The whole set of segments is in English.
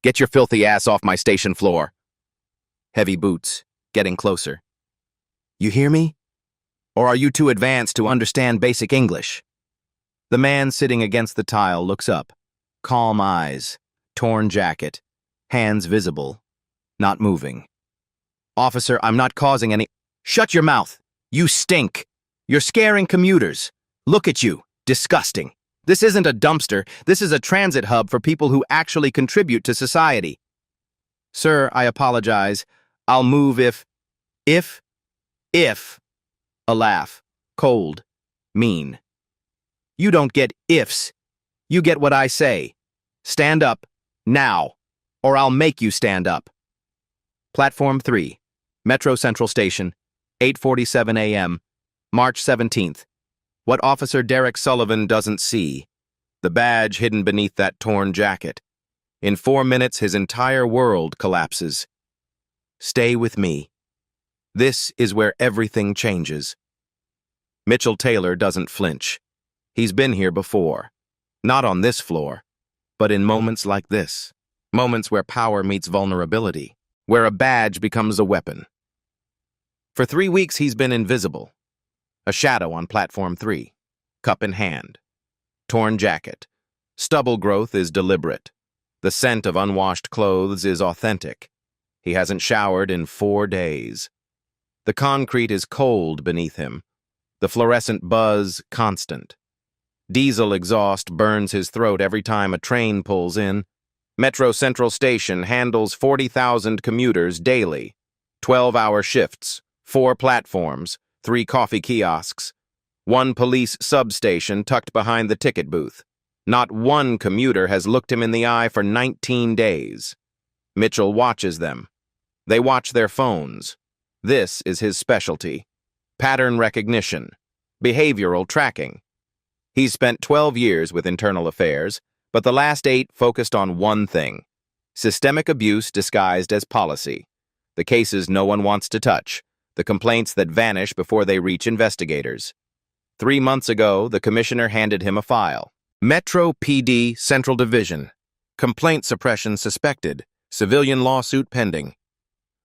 Get your filthy ass off my station floor. Heavy boots, getting closer. You hear me? Or are you too advanced to understand basic English? The man sitting against the tile looks up. Calm eyes, torn jacket, hands visible, not moving. Officer, I'm not causing any— Shut your mouth! You stink! You're scaring commuters. Look at you. Disgusting. This isn't a dumpster. This is a transit hub for people who actually contribute to society. Sir, I apologize. I'll move if. A laugh. Cold. Mean. You don't get ifs. You get what I say. Stand up. Now. Or I'll make you stand up. Platform 3. Metro Central Station. 8:47 a.m. March 17th. What Officer Derek Sullivan doesn't see. The badge hidden beneath that torn jacket. In 4 minutes, his entire world collapses. Stay with me. This is where everything changes. Mitchell Taylor doesn't flinch. He's been here before. Not on this floor, but in moments like this. Moments where power meets vulnerability, where a badge becomes a weapon. For 3 weeks, he's been invisible. A shadow on platform 3, cup in hand. Torn jacket. Stubble growth is deliberate. The scent of unwashed clothes is authentic. He hasn't showered in 4 days. The concrete is cold beneath him. The fluorescent buzz constant. Diesel exhaust burns his throat every time a train pulls in. Metro Central Station handles 40,000 commuters daily. 12-hour shifts, 4 platforms, 3 coffee kiosks, 1 police substation tucked behind the ticket booth. Not one commuter has looked him in the eye for 19 days. Mitchell watches them. They watch their phones. This is his specialty. Pattern recognition. Behavioral tracking. He's spent 12 years with internal affairs, but the last 8 focused on one thing: systemic abuse disguised as policy. The cases no one wants to touch. The complaints that vanish before they reach investigators. 3 months ago, the commissioner handed him a file. Metro PD Central Division. Complaint suppression suspected. Civilian lawsuit pending.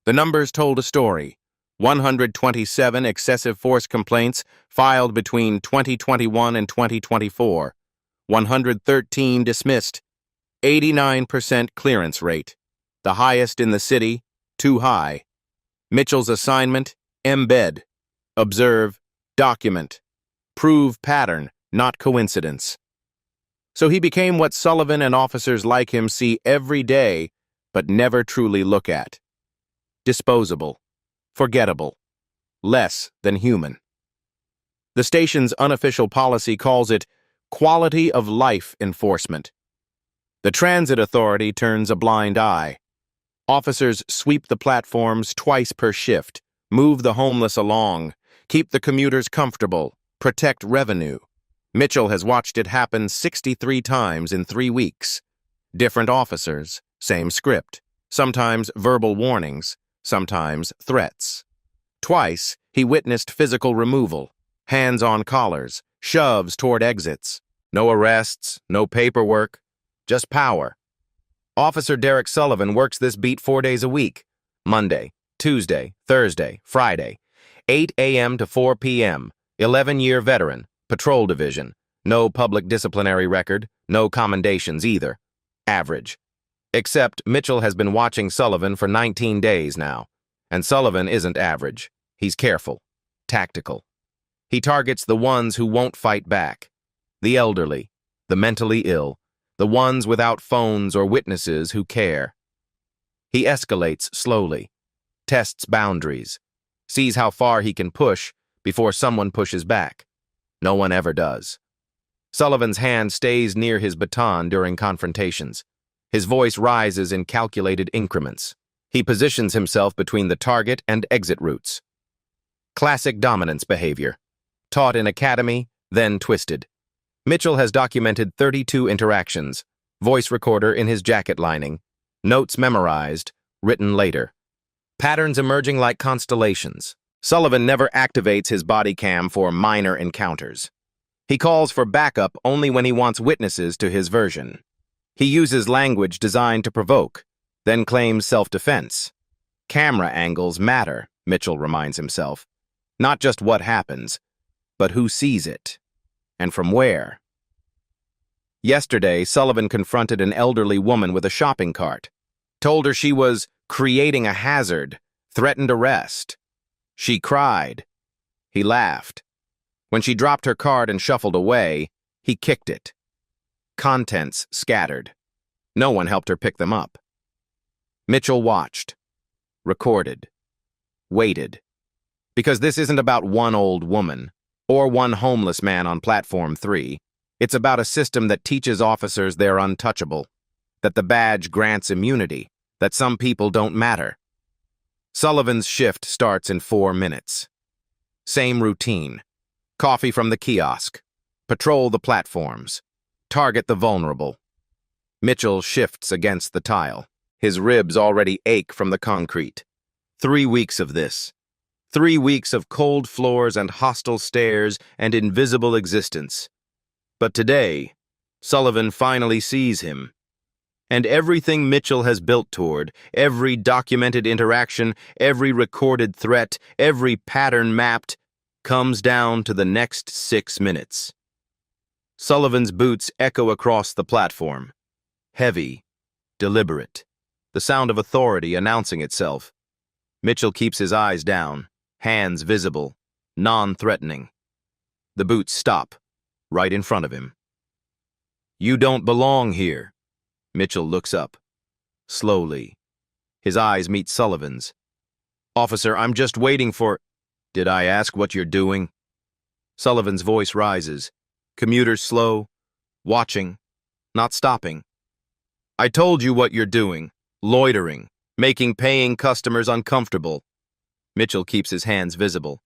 The numbers told a story. 127 excessive force complaints filed between 2021 and 2024. 113 dismissed. 89% clearance rate. The highest in the city, too high. Mitchell's assignment: embed, observe, document, prove pattern, not coincidence. So he became what Sullivan and officers like him see every day, but never truly look at. Disposable, forgettable, less than human. The station's unofficial policy calls it quality of life enforcement. The transit authority turns a blind eye. Officers sweep the platforms twice per shift, move the homeless along, keep the commuters comfortable, protect revenue. Mitchell has watched it happen 63 times in 3 weeks. Different officers, same script. Sometimes verbal warnings, sometimes threats. Twice, he witnessed physical removal, hands on collars, shoves toward exits. No arrests, no paperwork, just power. Officer Derek Sullivan works this beat 4 days a week. Monday, Tuesday, Thursday, Friday. 8 a.m. to 4 p.m. 11-year veteran, patrol division. No public disciplinary record, no commendations either. Average. Except Mitchell has been watching Sullivan for 19 days now. And Sullivan isn't average. He's careful, tactical. He targets the ones who won't fight back. The elderly, the mentally ill, the ones without phones or witnesses who care. He escalates slowly, tests boundaries, sees how far he can push before someone pushes back. No one ever does. Sullivan's hand stays near his baton during confrontations. His voice rises in calculated increments. He positions himself between the target and exit routes. Classic dominance behavior. Taught in academy, then twisted. Mitchell has documented 32 interactions, voice recorder in his jacket lining, notes memorized, written later. Patterns emerging like constellations. Sullivan never activates his body cam for minor encounters. He calls for backup only when he wants witnesses to his version. He uses language designed to provoke, then claims self-defense. Camera angles matter, Mitchell reminds himself. Not just what happens, but who sees it, and from where. Yesterday, Sullivan confronted an elderly woman with a shopping cart, told her she was creating a hazard, threatened arrest. She cried. He laughed. When she dropped her cart and shuffled away, he kicked it. Contents scattered. No one helped her pick them up. Mitchell watched, recorded, waited. Because this isn't about one old woman or one homeless man on Platform 3. It's about a system that teaches officers they're untouchable, that the badge grants immunity, that some people don't matter. Sullivan's shift starts in 4 minutes. Same routine. Coffee from the kiosk. Patrol the platforms. Target the vulnerable. Mitchell shifts against the tile. His ribs already ache from the concrete. 3 weeks of this. 3 weeks of cold floors and hostile stares and invisible existence. But today, Sullivan finally sees him. And everything Mitchell has built toward, every documented interaction, every recorded threat, every pattern mapped, comes down to the next 6 minutes. Sullivan's boots echo across the platform. Heavy, deliberate, the sound of authority announcing itself. Mitchell keeps his eyes down, hands visible, non-threatening. The boots stop, right in front of him. "You don't belong here." Mitchell looks up, slowly. His eyes meet Sullivan's. "Officer, I'm just waiting for—" "Did I ask what you're doing?" Sullivan's voice rises. Commuters slow, watching, not stopping. "I told you what you're doing. Loitering, making paying customers uncomfortable." Mitchell keeps his hands visible.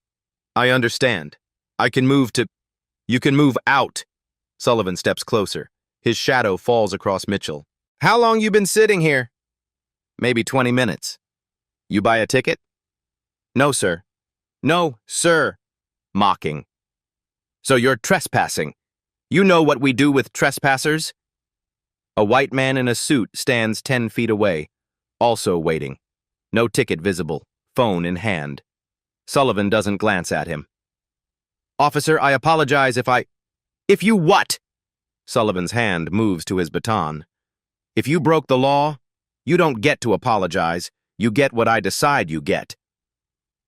"I understand. I can move to—" "You can move out." Sullivan steps closer. His shadow falls across Mitchell. "How long you been sitting here?" "Maybe 20 minutes. You buy a ticket?" "No, sir." "No, sir." Mocking. "So you're trespassing. You know what we do with trespassers?" A white man in a suit stands 10 feet away, also waiting. No ticket visible, phone in hand. Sullivan doesn't glance at him. "Officer, I apologize if you what?" Sullivan's hand moves to his baton. "If you broke the law, you don't get to apologize. You get what I decide you get."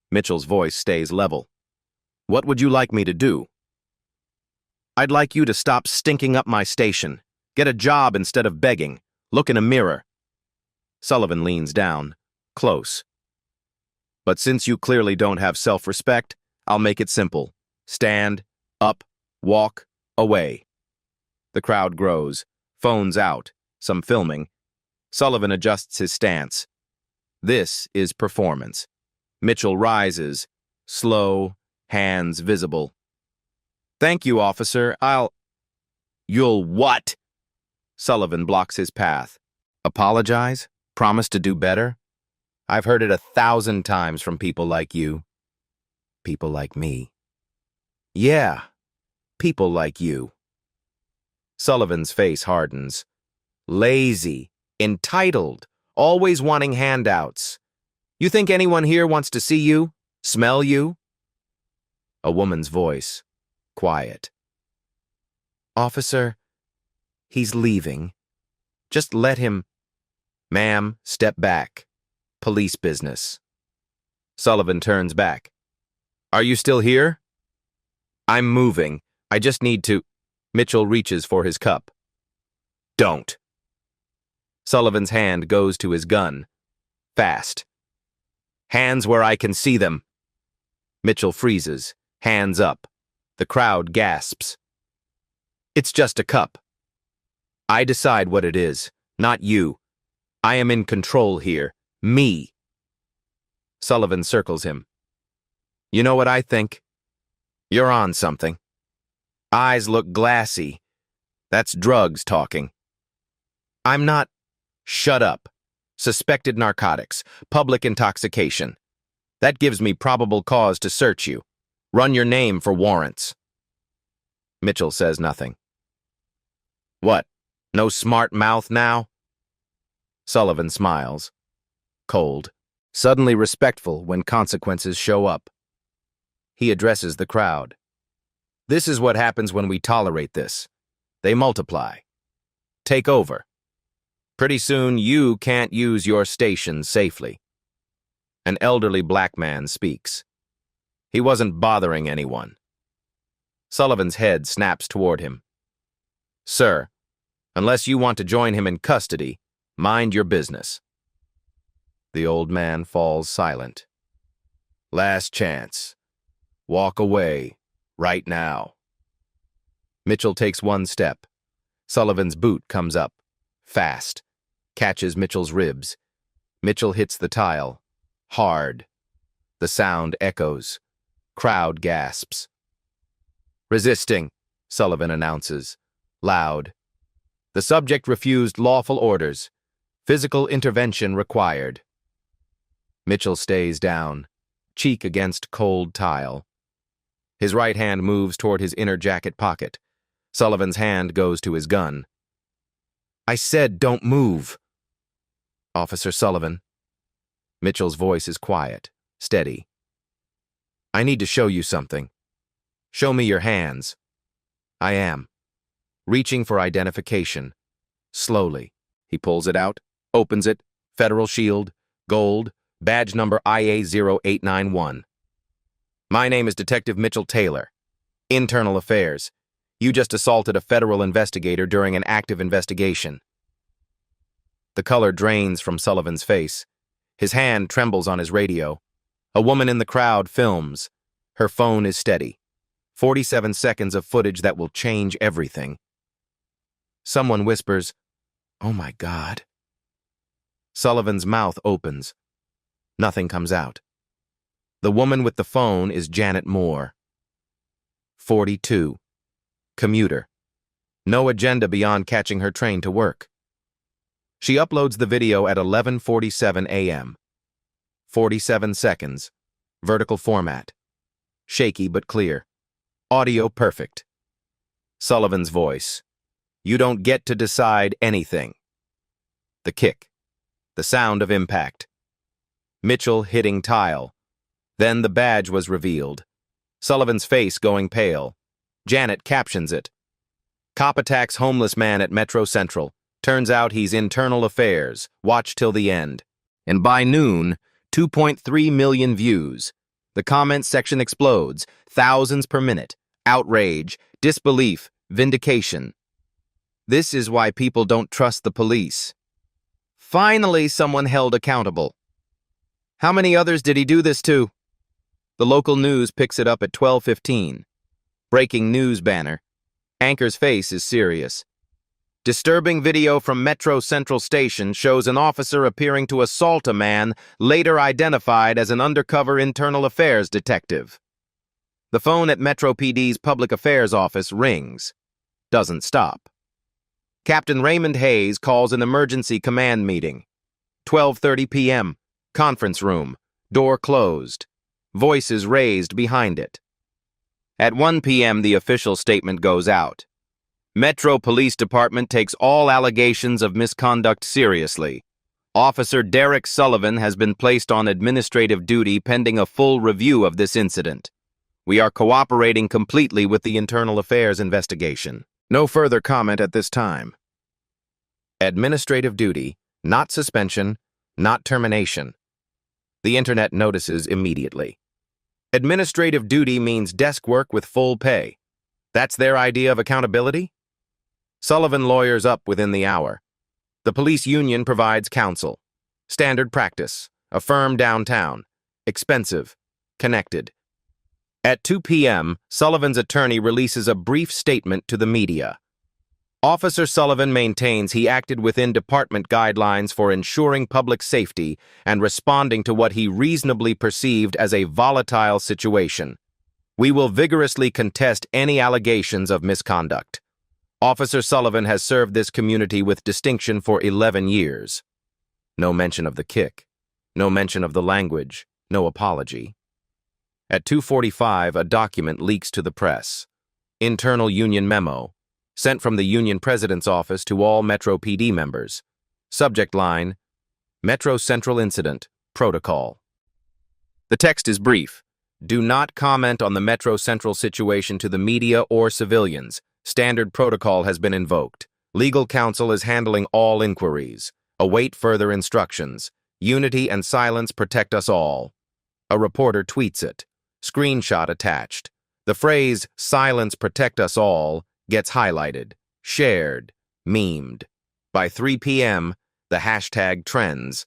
Mitchell's voice stays level. "What would you like me to do?" "I'd like you to stop stinking up my station. Get a job instead of begging. Look in a mirror." Sullivan leans down, close. "But since you clearly don't have self-respect, I'll make it simple. Stand, up, walk, away." The crowd grows, phones out, some filming. Sullivan adjusts his stance. This is performance. Mitchell rises, slow, hands visible. "Thank you, officer. You'll what?" Sullivan blocks his path. "Apologize? Promise to do better? I've heard it 1,000 times from people like you. People like me. Yeah, people like you." Sullivan's face hardens. Lazy, entitled, always wanting handouts. "You think anyone here wants to see you? Smell you?" A woman's voice, quiet. "Officer, he's leaving. Just let him—" "Ma'am, step back. Police business." Sullivan turns back. "Are you still here?" "I'm moving. I just need to—" Mitchell reaches for his cup. "Don't." Sullivan's hand goes to his gun. Fast. "Hands where I can see them." Mitchell freezes, hands up. The crowd gasps. "It's just a cup. I decide what it is, not you. I am in control here. Me." Sullivan circles him. "You know what I think? You're on something. Eyes look glassy. That's drugs talking." "I'm not—" "Shut up. Suspected narcotics, public intoxication. That gives me probable cause to search you. Run your name for warrants." Mitchell says nothing. "What? No smart mouth now? Sullivan smiles. Cold, suddenly respectful when consequences show up. He addresses the crowd. This is what happens when we tolerate this. They multiply. Take over. Pretty soon you can't use your station safely. An elderly black man speaks. He wasn't bothering anyone. Sullivan's head snaps toward him. Sir, unless you want to join him in custody, mind your business. The old man falls silent. Last chance. Walk away, right now. Mitchell takes one step. Sullivan's boot comes up, fast, catches Mitchell's ribs. Mitchell hits the tile, hard. The sound echoes. Crowd gasps. Resisting, Sullivan announces, loud. The subject refused lawful orders. Physical intervention required. Mitchell stays down, cheek against cold tile. His right hand moves toward his inner jacket pocket. Sullivan's hand goes to his gun. I said don't move. Officer Sullivan. Mitchell's voice is quiet, steady. I need to show you something. Show me your hands. I am. Reaching for identification. Slowly. He pulls it out, opens it, federal shield, gold, badge number IA0891. My name is Detective Mitchell Taylor. Internal Affairs. You just assaulted a federal investigator during an active investigation. The color drains from Sullivan's face. His hand trembles on his radio. A woman in the crowd films. Her phone is steady. 47 seconds of footage that will change everything. Someone whispers, "Oh my God." Sullivan's mouth opens. Nothing comes out. The woman with the phone is Janet Moore. 42. Commuter. No agenda beyond catching her train to work. She uploads the video at 11:47 a.m. 47 seconds. Vertical format. Shaky but clear. Audio perfect. Sullivan's voice. You don't get to decide anything. The kick. The sound of impact. Mitchell hitting tile. Then the badge was revealed. Sullivan's face going pale. Janet captions it. Cop attacks homeless man at Metro Central. Turns out he's internal affairs. Watch till the end. And by noon, 2.3 million views. The comments section explodes. Thousands per minute. Outrage, disbelief, vindication. This is why people don't trust the police. Finally, someone held accountable. How many others did he do this to? The local news picks it up at 12:15. Breaking news banner. Anchor's face is serious. Disturbing video from Metro Central Station shows an officer appearing to assault a man later identified as an undercover internal affairs detective. The phone at Metro PD's Public Affairs office rings. Doesn't stop. Captain Raymond Hayes calls an emergency command meeting. 12:30 p.m. Conference room. Door closed. Voices raised behind it. At 1 p.m. the official statement goes out. Metro Police Department takes all allegations of misconduct seriously. Officer Derek Sullivan has been placed on administrative duty pending a full review of this incident. We are cooperating completely with the internal affairs investigation. No further comment at this time. Administrative duty, not suspension, not termination. The internet notices immediately. Administrative duty means desk work with full pay. That's their idea of accountability? Sullivan lawyers up within the hour. The police union provides counsel. Standard practice. A firm downtown. Expensive. Connected. At 2 p.m., Sullivan's attorney releases a brief statement to the media. Officer Sullivan maintains he acted within department guidelines for ensuring public safety and responding to what he reasonably perceived as a volatile situation. We will vigorously contest any allegations of misconduct. Officer Sullivan has served this community with distinction for 11 years. No mention of the kick. No mention of the language. No apology. At 2:45, a document leaks to the press. Internal union memo. Sent from the Union President's office to all Metro PD members. Subject line, Metro Central Incident, Protocol. The text is brief. Do not comment on the Metro Central situation to the media or civilians. Standard protocol has been invoked. Legal counsel is handling all inquiries. Await further instructions. Unity and silence protect us all. A reporter tweets it. Screenshot attached. The phrase, silence protect us all, gets highlighted, shared, memed. By 3 p.m., the hashtag trends.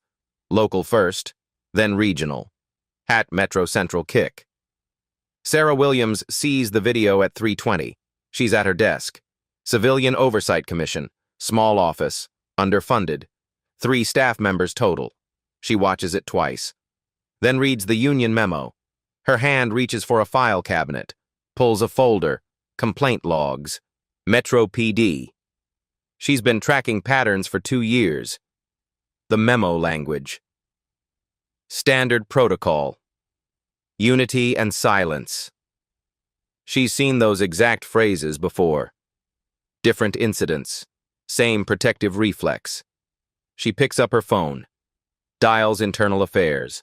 Local first, then regional. @Metro Central Kick. Sarah Williams sees the video at 3:20. She's at her desk. Civilian Oversight Commission. Small office. Underfunded. 3 staff members total. She watches it twice. Then reads the union memo. Her hand reaches for a file cabinet. Pulls a folder. Complaint logs. Metro PD. She's been tracking patterns for 2 years. The memo language. Standard protocol. Unity and silence. She's seen those exact phrases before. Different incidents. Same protective reflex. She picks up her phone. Dials internal affairs.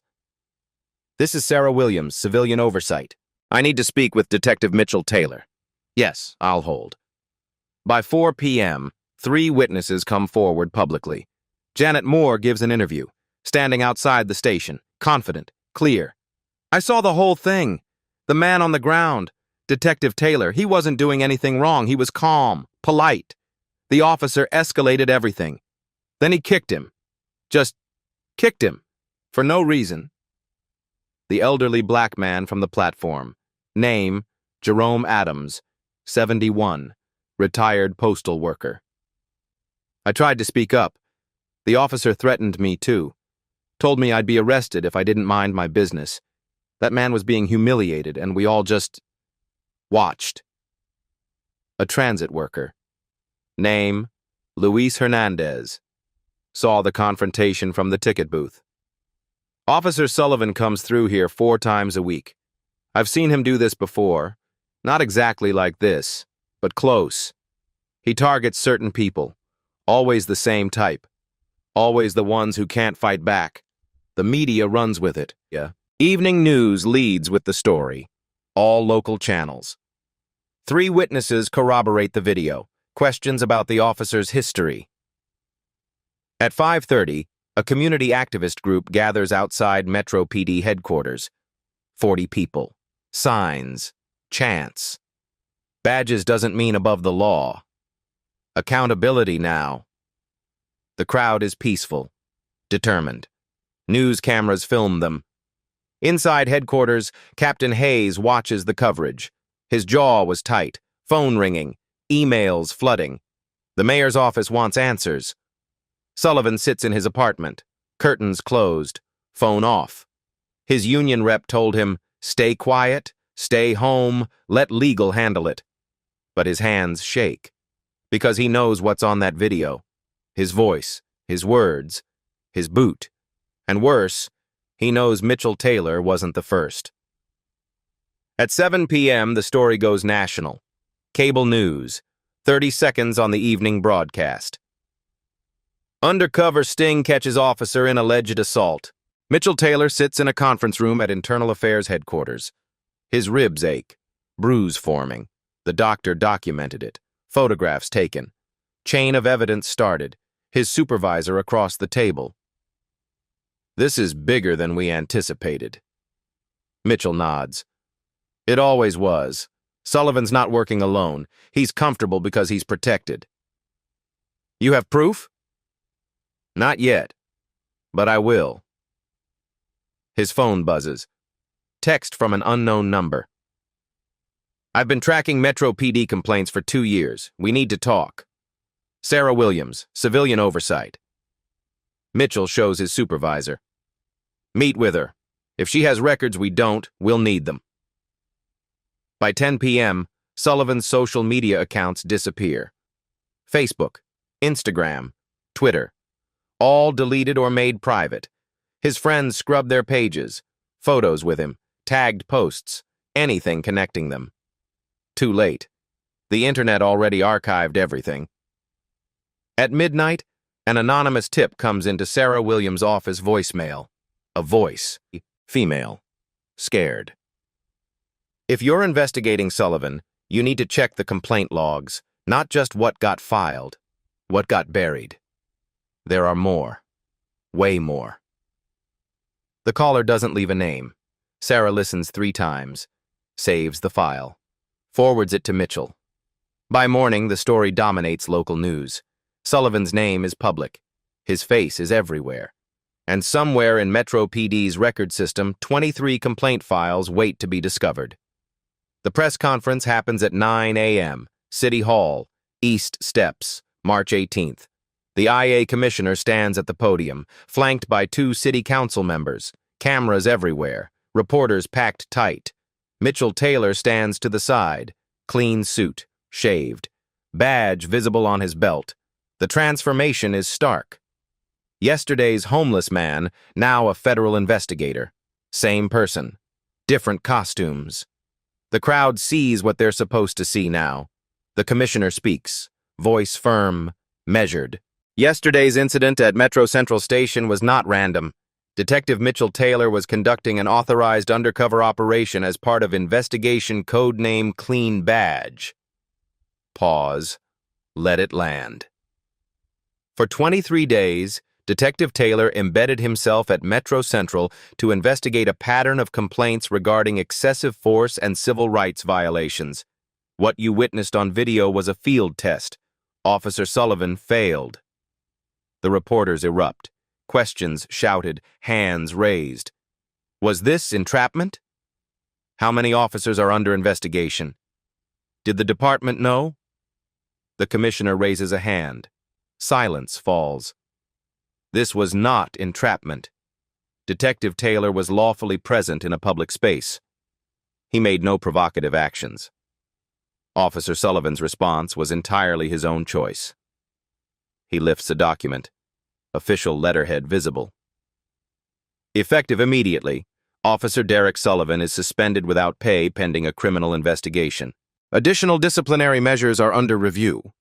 This is Sarah Williams, Civilian Oversight. I need to speak with Detective Mitchell Taylor. Yes, I'll hold. By 4 p.m., 3 witnesses come forward publicly. Janet Moore gives an interview, standing outside the station, confident, clear. I saw the whole thing. The man on the ground, Detective Taylor, he wasn't doing anything wrong. He was calm, polite. The officer escalated everything. Then he kicked him. Just kicked him. For no reason. The elderly black man from the platform. Name, Jerome Adams, 71, retired postal worker. I tried to speak up. The officer threatened me, too. Told me I'd be arrested if I didn't mind my business. That man was being humiliated, and we all just watched. A transit worker. Name, Luis Hernandez. Saw the confrontation from the ticket booth. Officer Sullivan comes through here 4 times a week. I've seen him do this before. Not exactly like this, but close. He targets certain people. Always the same type. Always the ones who can't fight back. The media runs with it. Yeah. Evening news leads with the story. All local channels. 3 witnesses corroborate the video. Questions about the officer's history. At 5:30, a community activist group gathers outside Metro PD headquarters. 40 people. Signs. Chants. Badges doesn't mean above the law. Accountability now. The crowd is peaceful. Determined. News cameras film them. Inside headquarters, Captain Hayes watches the coverage. His jaw was tight. Phone ringing. Emails flooding. The mayor's office wants answers. Sullivan sits in his apartment. Curtains closed. Phone off. His union rep told him, stay quiet, stay home, let legal handle it. But his hands shake. Because he knows what's on that video. His voice, his words, his boot. And worse, he knows Mitchell Taylor wasn't the first. At 7 p.m., the story goes national. Cable news. 30 seconds on the evening broadcast. Undercover sting catches officer in alleged assault. Mitchell Taylor sits in a conference room at Internal Affairs headquarters. His ribs ache. Bruise forming. The doctor documented it. Photographs taken. Chain of evidence started. His supervisor across the table. This is bigger than we anticipated. Mitchell nods. It always was. Sullivan's not working alone. He's comfortable because he's protected. You have proof? Not yet, but I will. His phone buzzes. Text from an unknown number. I've been tracking Metro PD complaints for 2 years. We need to talk. Sarah Williams, Civilian Oversight. Mitchell shows his supervisor. Meet with her. If she has records we don't, we'll need them. By 10 p.m., Sullivan's social media accounts disappear. Facebook, Instagram, Twitter. All deleted or made private. His friends scrub their pages. Photos with him. Tagged posts. Anything connecting them. Too late. The internet already archived everything. At midnight, an anonymous tip comes into Sarah Williams' office voicemail. A voice, female, scared. If you're investigating Sullivan, you need to check the complaint logs, not just what got filed, what got buried. There are more. Way more. The caller doesn't leave a name. Sarah listens 3 times, saves the file, forwards it to Mitchell. By morning, the story dominates local news. Sullivan's name is public. His face is everywhere. And somewhere in Metro PD's record system, 23 complaint files wait to be discovered. The press conference happens at 9 a.m., City Hall, East Steps, March 18th. The IA commissioner stands at the podium, flanked by 2 city council members, cameras everywhere, reporters packed tight. Mitchell Taylor stands to the side, clean suit, shaved, badge visible on his belt. The transformation is stark. Yesterday's homeless man, now a federal investigator. Same person, different costumes. The crowd sees what they're supposed to see now. The commissioner speaks, voice firm, measured. Yesterday's incident at Metro Central Station was not random. Detective Mitchell Taylor was conducting an authorized undercover operation as part of investigation codename Clean Badge. Pause. Let it land. For 23 days, Detective Taylor embedded himself at Metro Central to investigate a pattern of complaints regarding excessive force and civil rights violations. What you witnessed on video was a field test. Officer Sullivan failed. The reporters erupt. Questions shouted, hands raised. Was this entrapment? How many officers are under investigation? Did the department know? The commissioner raises a hand. Silence falls. This was not entrapment. Detective Taylor was lawfully present in a public space. He made no provocative actions. Officer Sullivan's response was entirely his own choice. He lifts a document. Official letterhead visible. Effective immediately, Officer Derek Sullivan is suspended without pay pending a criminal investigation. Additional disciplinary measures are under review.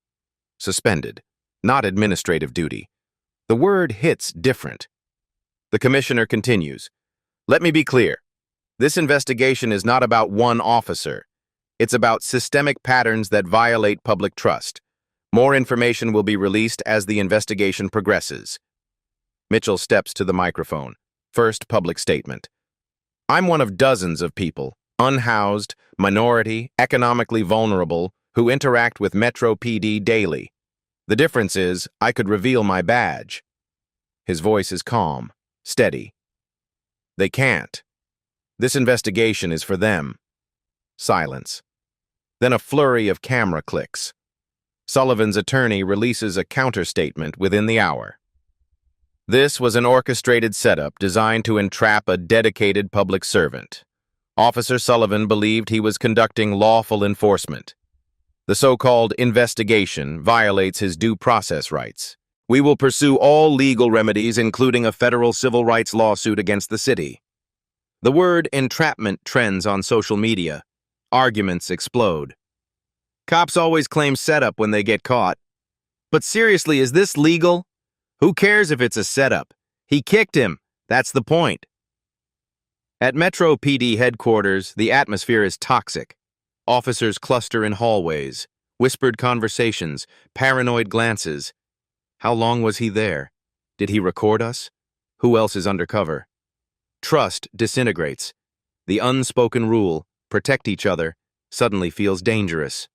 Suspended, not administrative duty. The word hits different. The commissioner continues. Let me be clear. This investigation is not about one officer. It's about systemic patterns that violate public trust. More information will be released as the investigation progresses. Mitchell steps to the microphone. First public statement. I'm one of dozens of people, unhoused, minority, economically vulnerable, who interact with Metro PD daily. The difference is, I could reveal my badge. His voice is calm, steady. They can't. This investigation is for them. Silence. Then a flurry of camera clicks. Sullivan's attorney releases a counterstatement within the hour. This was an orchestrated setup designed to entrap a dedicated public servant. Officer Sullivan believed he was conducting lawful enforcement. The so-called investigation violates his due process rights. We will pursue all legal remedies, including a federal civil rights lawsuit against the city. The word entrapment trends on social media. Arguments explode. Cops always claim setup when they get caught. But seriously, is this legal? Who cares if it's a setup? He kicked him. That's the point. At Metro PD headquarters, the atmosphere is toxic. Officers cluster in hallways, whispered conversations, paranoid glances. How long was he there? Did he record us? Who else is undercover? Trust disintegrates. The unspoken rule, protect each other, suddenly feels dangerous.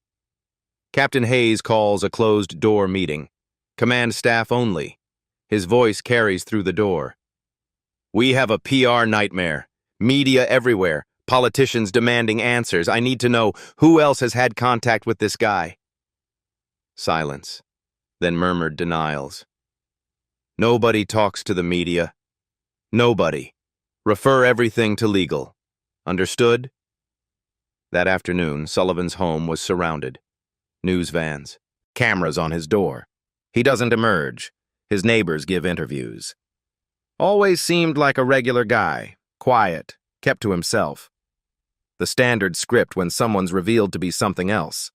Captain Hayes calls a closed-door meeting. Command staff only. His voice carries through the door. We have a PR nightmare. Media everywhere. Politicians demanding answers. I need to know who else has had contact with this guy. Silence. Then murmured denials. Nobody talks to the media. Nobody. Refer everything to legal. Understood? That afternoon, Sullivan's home was surrounded. News vans. Cameras on his door. He doesn't emerge. His neighbors give interviews. Always seemed like a regular guy. Quiet. Kept to himself. The standard script when someone's revealed to be something else.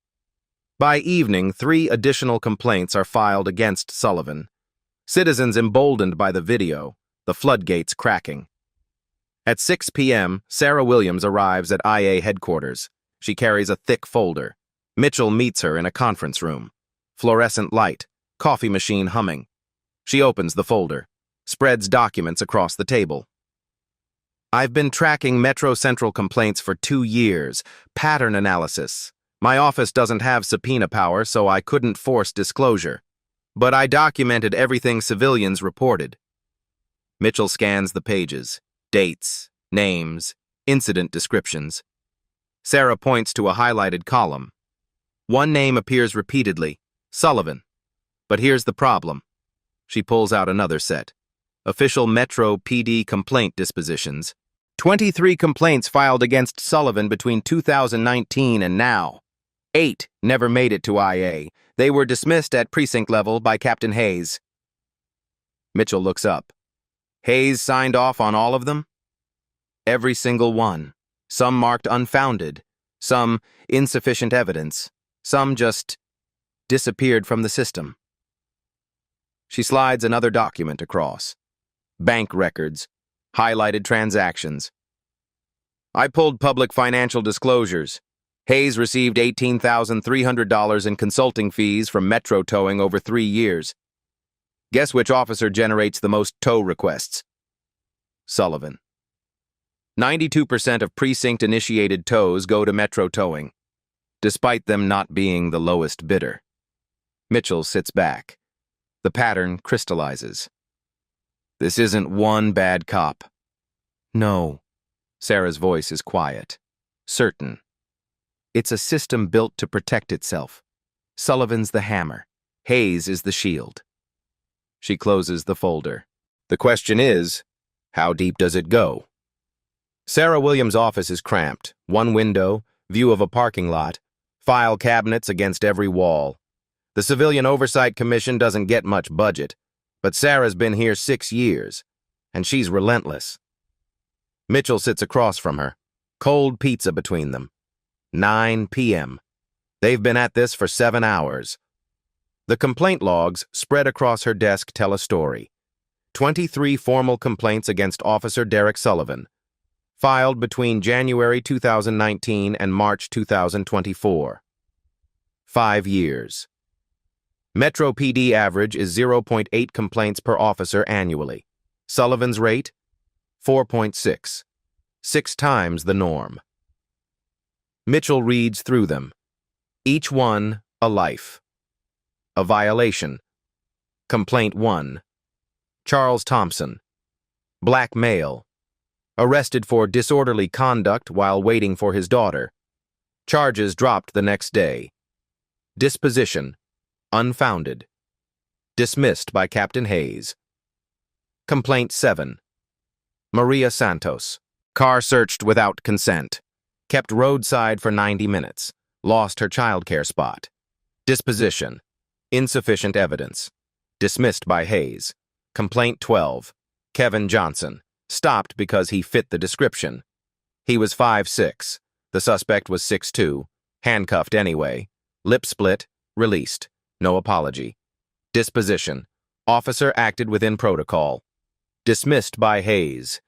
By evening, 3 additional complaints are filed against Sullivan. Citizens emboldened by the video, the floodgates cracking. At 6 p.m., Sarah Williams arrives at IA headquarters. She carries a thick folder. Mitchell meets her in a conference room. Fluorescent light, coffee machine humming. She opens the folder, spreads documents across the table. I've been tracking Metro Central complaints for 2 years. Pattern analysis. My office doesn't have subpoena power, so I couldn't force disclosure. But I documented everything civilians reported. Mitchell scans the pages. Dates, names, incident descriptions. Sarah points to a highlighted column. One name appears repeatedly, Sullivan. But here's the problem. She pulls out another set. Official Metro PD complaint dispositions. 23 complaints filed against Sullivan between 2019 and now. 8 never made it to IA. They were dismissed at precinct level by Captain Hayes. Mitchell looks up. Hayes signed off on all of them? Every single one. Some marked unfounded. Some insufficient evidence. Some just disappeared from the system. She slides another document across. Bank records. Highlighted transactions. I pulled public financial disclosures. Hayes received $18,300 in consulting fees from Metro Towing over 3 years. Guess which officer generates the most tow requests? Sullivan. 92% of precinct-initiated tows go to Metro Towing, despite them not being the lowest bidder. Mitchell sits back. The pattern crystallizes. This isn't one bad cop. No. Sarah's voice is quiet, certain. It's a system built to protect itself. Sullivan's the hammer. Hayes is the shield. She closes the folder. The question is, how deep does it go? Sarah Williams' office is cramped. One window, view of a parking lot, file cabinets against every wall. The Civilian Oversight Commission doesn't get much budget, but Sarah's been here 6 years, and she's relentless. Mitchell sits across from her, cold pizza between them. 9 p.m. They've been at this for 7 hours. The complaint logs spread across her desk tell a story. 23 formal complaints against Officer Derek Sullivan, filed between January 2019 and March 2024. 5 years. Metro PD average is 0.8 complaints per officer annually. Sullivan's rate? 4.6. 6 times the norm. Mitchell reads through them. Each one a life. A violation. Complaint 1. Charles Thompson. Black male. Arrested for disorderly conduct while waiting for his daughter. Charges dropped the next day. Disposition. Unfounded. Dismissed by Captain Hayes. Complaint 7. Maria Santos. Car searched without consent. Kept roadside for 90 minutes. Lost her childcare spot. Disposition. Insufficient evidence. Dismissed by Hayes. Complaint 12. Kevin Johnson. Stopped because he fit the description. He was 5'6". The suspect was 6'2". Handcuffed anyway. Lip split. Released. No apology. Disposition. Officer acted within protocol. Dismissed by Hayes.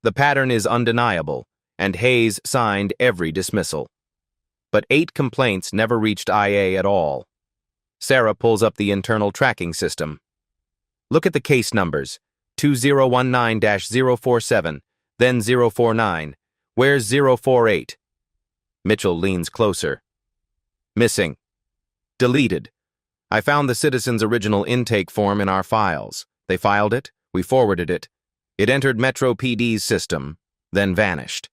The pattern is undeniable, and Hayes signed every dismissal. But 8 complaints never reached IA at all. Sarah pulls up the internal tracking system. Look at the case numbers. 2019-047, then 049. Where's 048? Mitchell leans closer. Missing. Deleted. I found the citizen's original intake form in our files. They filed it, we forwarded it. It entered Metro PD's system, then vanished.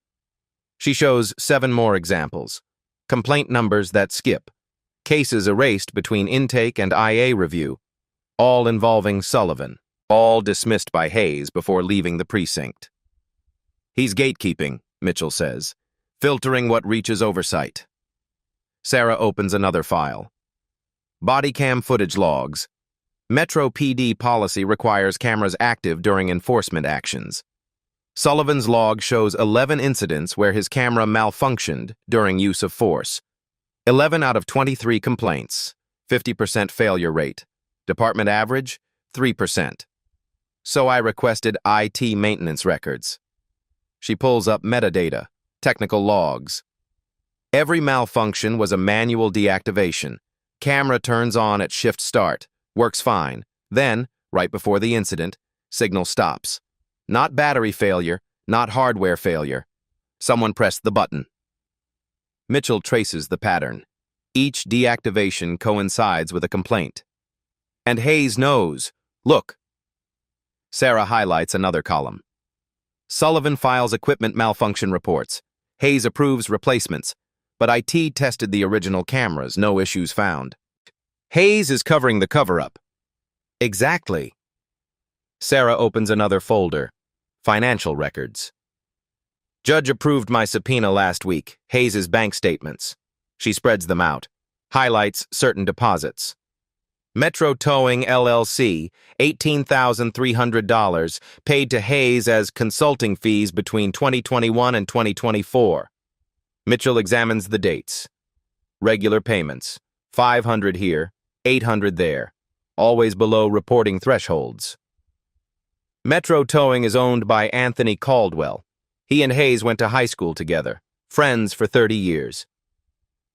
She shows 7 more examples. Complaint numbers that skip. Cases erased between intake and IA review. All involving Sullivan. All dismissed by Hayes before leaving the precinct. He's gatekeeping, Mitchell says, filtering what reaches oversight. Sarah opens another file. Body cam footage logs. Metro PD policy requires cameras active during enforcement actions. Sullivan's log shows 11 incidents where his camera malfunctioned during use of force. 11 out of 23 complaints, 50% failure rate. Department average, 3%. So I requested IT maintenance records. She pulls up metadata, technical logs. Every malfunction was a manual deactivation. Camera turns on at shift start, works fine. Then, right before the incident, signal stops. Not battery failure, not hardware failure. Someone pressed the button. Mitchell traces the pattern. Each deactivation coincides with a complaint. And Hayes knows. Look. Sarah highlights another column. Sullivan files equipment malfunction reports. Hayes approves replacements, but IT tested the original cameras, no issues found. Hayes is covering the cover-up. Exactly. Sarah opens another folder. Financial records. Judge approved my subpoena last week, Hayes' bank statements. She spreads them out, highlights certain deposits. Metro Towing LLC, $18,300, paid to Hayes as consulting fees between 2021 and 2024. Mitchell examines the dates. Regular payments, $500 here, $800 there, always below reporting thresholds. Metro Towing is owned by Anthony Caldwell. He and Hayes went to high school together, friends for 30 years.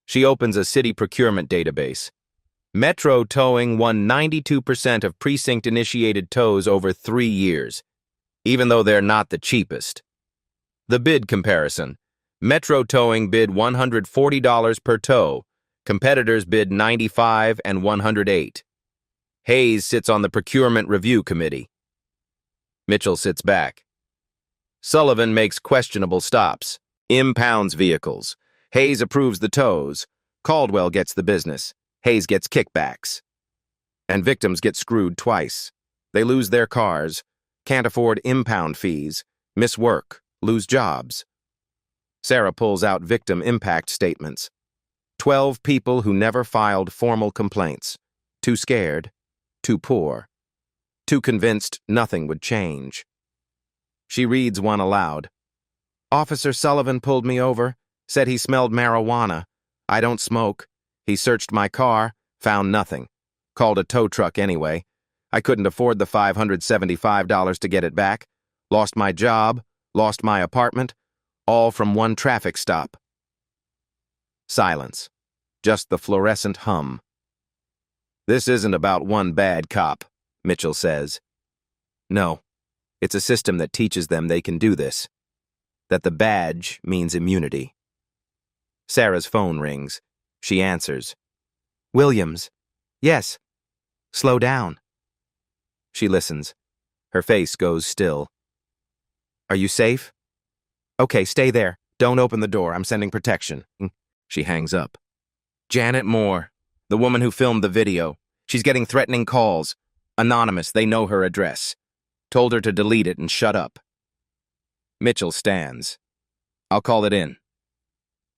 She opens a city procurement database. Metro Towing won 92% of precinct-initiated tows over 3 years, even though they're not the cheapest. The bid comparison. Metro Towing bid $140 per tow. Competitors bid $95 and $108. Hayes sits on the procurement review committee. Mitchell sits back. Sullivan makes questionable stops, impounds vehicles. Hayes approves the tows. Caldwell gets the business. Hayes gets kickbacks. And victims get screwed twice. They lose their cars, can't afford impound fees, miss work, lose jobs. Sarah pulls out victim impact statements. 12 people who never filed formal complaints. Too scared, too poor, too convinced nothing would change. She reads one aloud. Officer Sullivan pulled me over, said he smelled marijuana. I don't smoke. He searched my car, found nothing. Called a tow truck anyway. I couldn't afford the $575 to get it back. Lost my job, lost my apartment, all from one traffic stop. Silence. Just the fluorescent hum. This isn't about one bad cop, Mitchell says. No, it's a system that teaches them they can do this. That the badge means immunity. Sarah's phone rings. She answers. Williams. Yes. Slow down. She listens. Her face goes still. Are you safe? Okay, stay there. Don't open the door. I'm sending protection. She hangs up. Janet Moore, the woman who filmed the video. She's getting threatening calls. Anonymous, they know her address. Told her to delete it and shut up. Mitchell stands. I'll call it in.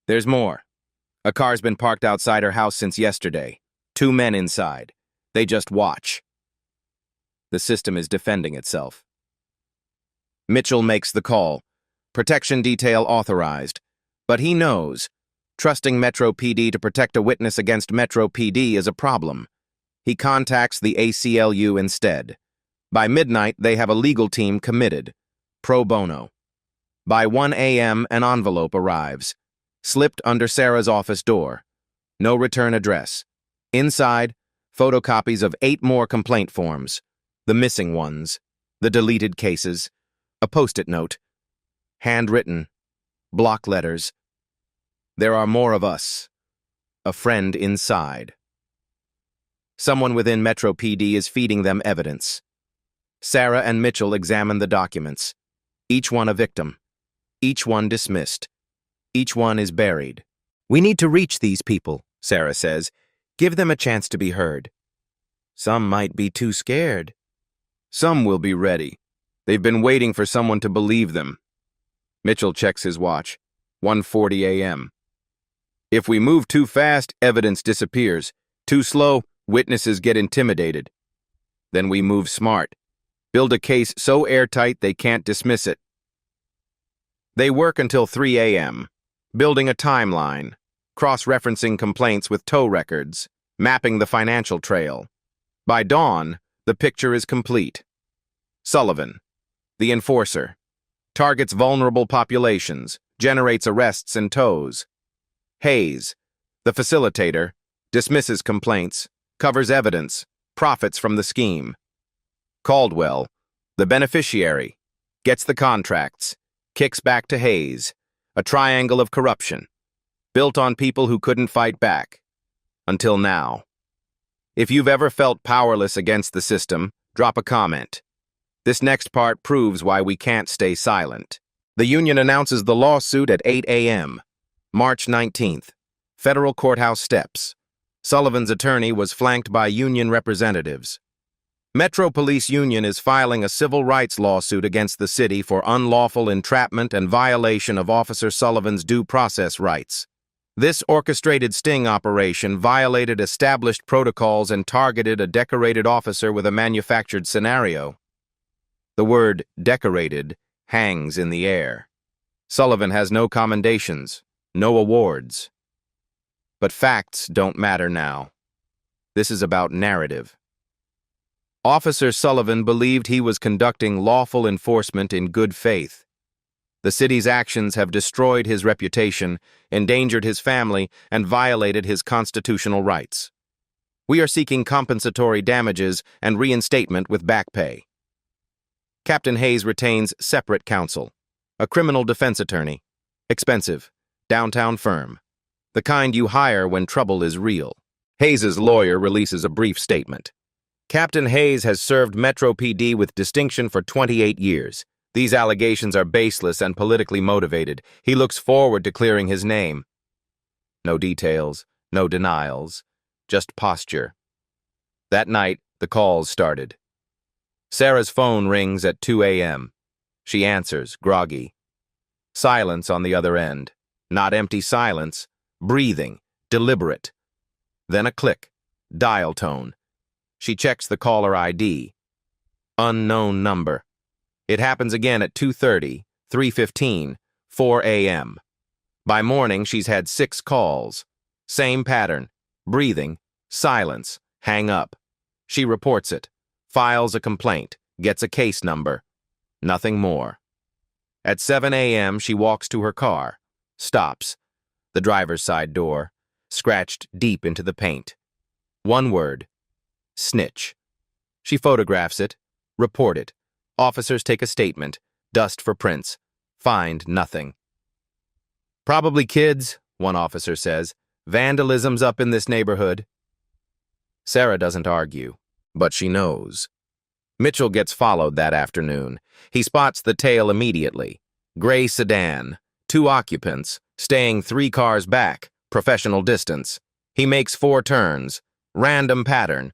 There's more. A car's been parked outside her house since yesterday. 2 men inside. They just watch. The system is defending itself. Mitchell makes the call. Protection detail authorized. But he knows. Trusting Metro PD to protect a witness against Metro PD is a problem. He contacts the ACLU instead. By midnight, they have a legal team committed. Pro bono. By 1 a.m., an envelope arrives. Slipped under Sarah's office door. No return address. Inside, photocopies of 8 more complaint forms. The missing ones. The deleted cases. A post-it note. Handwritten. Block letters. There are more of us. A friend inside. Someone within Metro PD is feeding them evidence. Sarah and Mitchell examine the documents. Each one a victim. Each one dismissed. Each one is buried. We need to reach these people, Sarah says. Give them a chance to be heard. Some might be too scared. Some will be ready. They've been waiting for someone to believe them. Mitchell checks his watch. 1:40 a.m. If we move too fast, evidence disappears. Too slow, witnesses get intimidated. Then we move smart. Build a case so airtight they can't dismiss it. They work until 3 a.m., building a timeline, cross-referencing complaints with tow records, mapping the financial trail. By dawn, the picture is complete. Sullivan, the enforcer, targets vulnerable populations, generates arrests and tows. Hayes, the facilitator, dismisses complaints, covers evidence, profits from the scheme. Caldwell, the beneficiary, gets the contracts, kicks back to Hayes, a triangle of corruption, built on people who couldn't fight back. Until now. If you've ever felt powerless against the system, drop a comment. This next part proves why we can't stay silent. The union announces the lawsuit at 8 a.m. March 19th. Federal courthouse steps. Sullivan's attorney was flanked by union representatives. Metro Police Union is filing a civil rights lawsuit against the city for unlawful entrapment and violation of Officer Sullivan's due process rights. This orchestrated sting operation violated established protocols and targeted a decorated officer with a manufactured scenario. The word decorated hangs in the air. Sullivan has no commendations, no awards. But facts don't matter now. This is about narrative. Officer Sullivan believed he was conducting lawful enforcement in good faith. The city's actions have destroyed his reputation, endangered his family, and violated his constitutional rights. We are seeking compensatory damages and reinstatement with back pay. Captain Hayes retains separate counsel, a criminal defense attorney, expensive, downtown firm, the kind you hire when trouble is real. Hayes's lawyer releases a brief statement. Captain Hayes has served Metro PD with distinction for 28 years. These allegations are baseless and politically motivated. He looks forward to clearing his name. No details, no denials, just posture. That night, the calls started. Sarah's phone rings at 2 a.m. She answers, groggy. Silence on the other end. Not empty silence, breathing, deliberate. Then a click, dial tone. She checks the caller ID. Unknown number. It happens again at 2:30, 3:15, 4 a.m. By morning, she's had 6 calls. Same pattern. Breathing, silence, hang up. She reports it, files a complaint, gets a case number. Nothing more. At 7 a.m., she walks to her car, stops. The driver's side door, scratched deep into the paint. One word. Snitch. She photographs it, report it. Officers take a statement, dust for prints, find nothing. Probably kids, one officer says. Vandalism's up in this neighborhood. Sarah doesn't argue, but she knows. Mitchell gets followed that afternoon. He spots the tail immediately. Gray sedan, 2 occupants, staying 3 cars back, professional distance. He makes 4 turns, random pattern.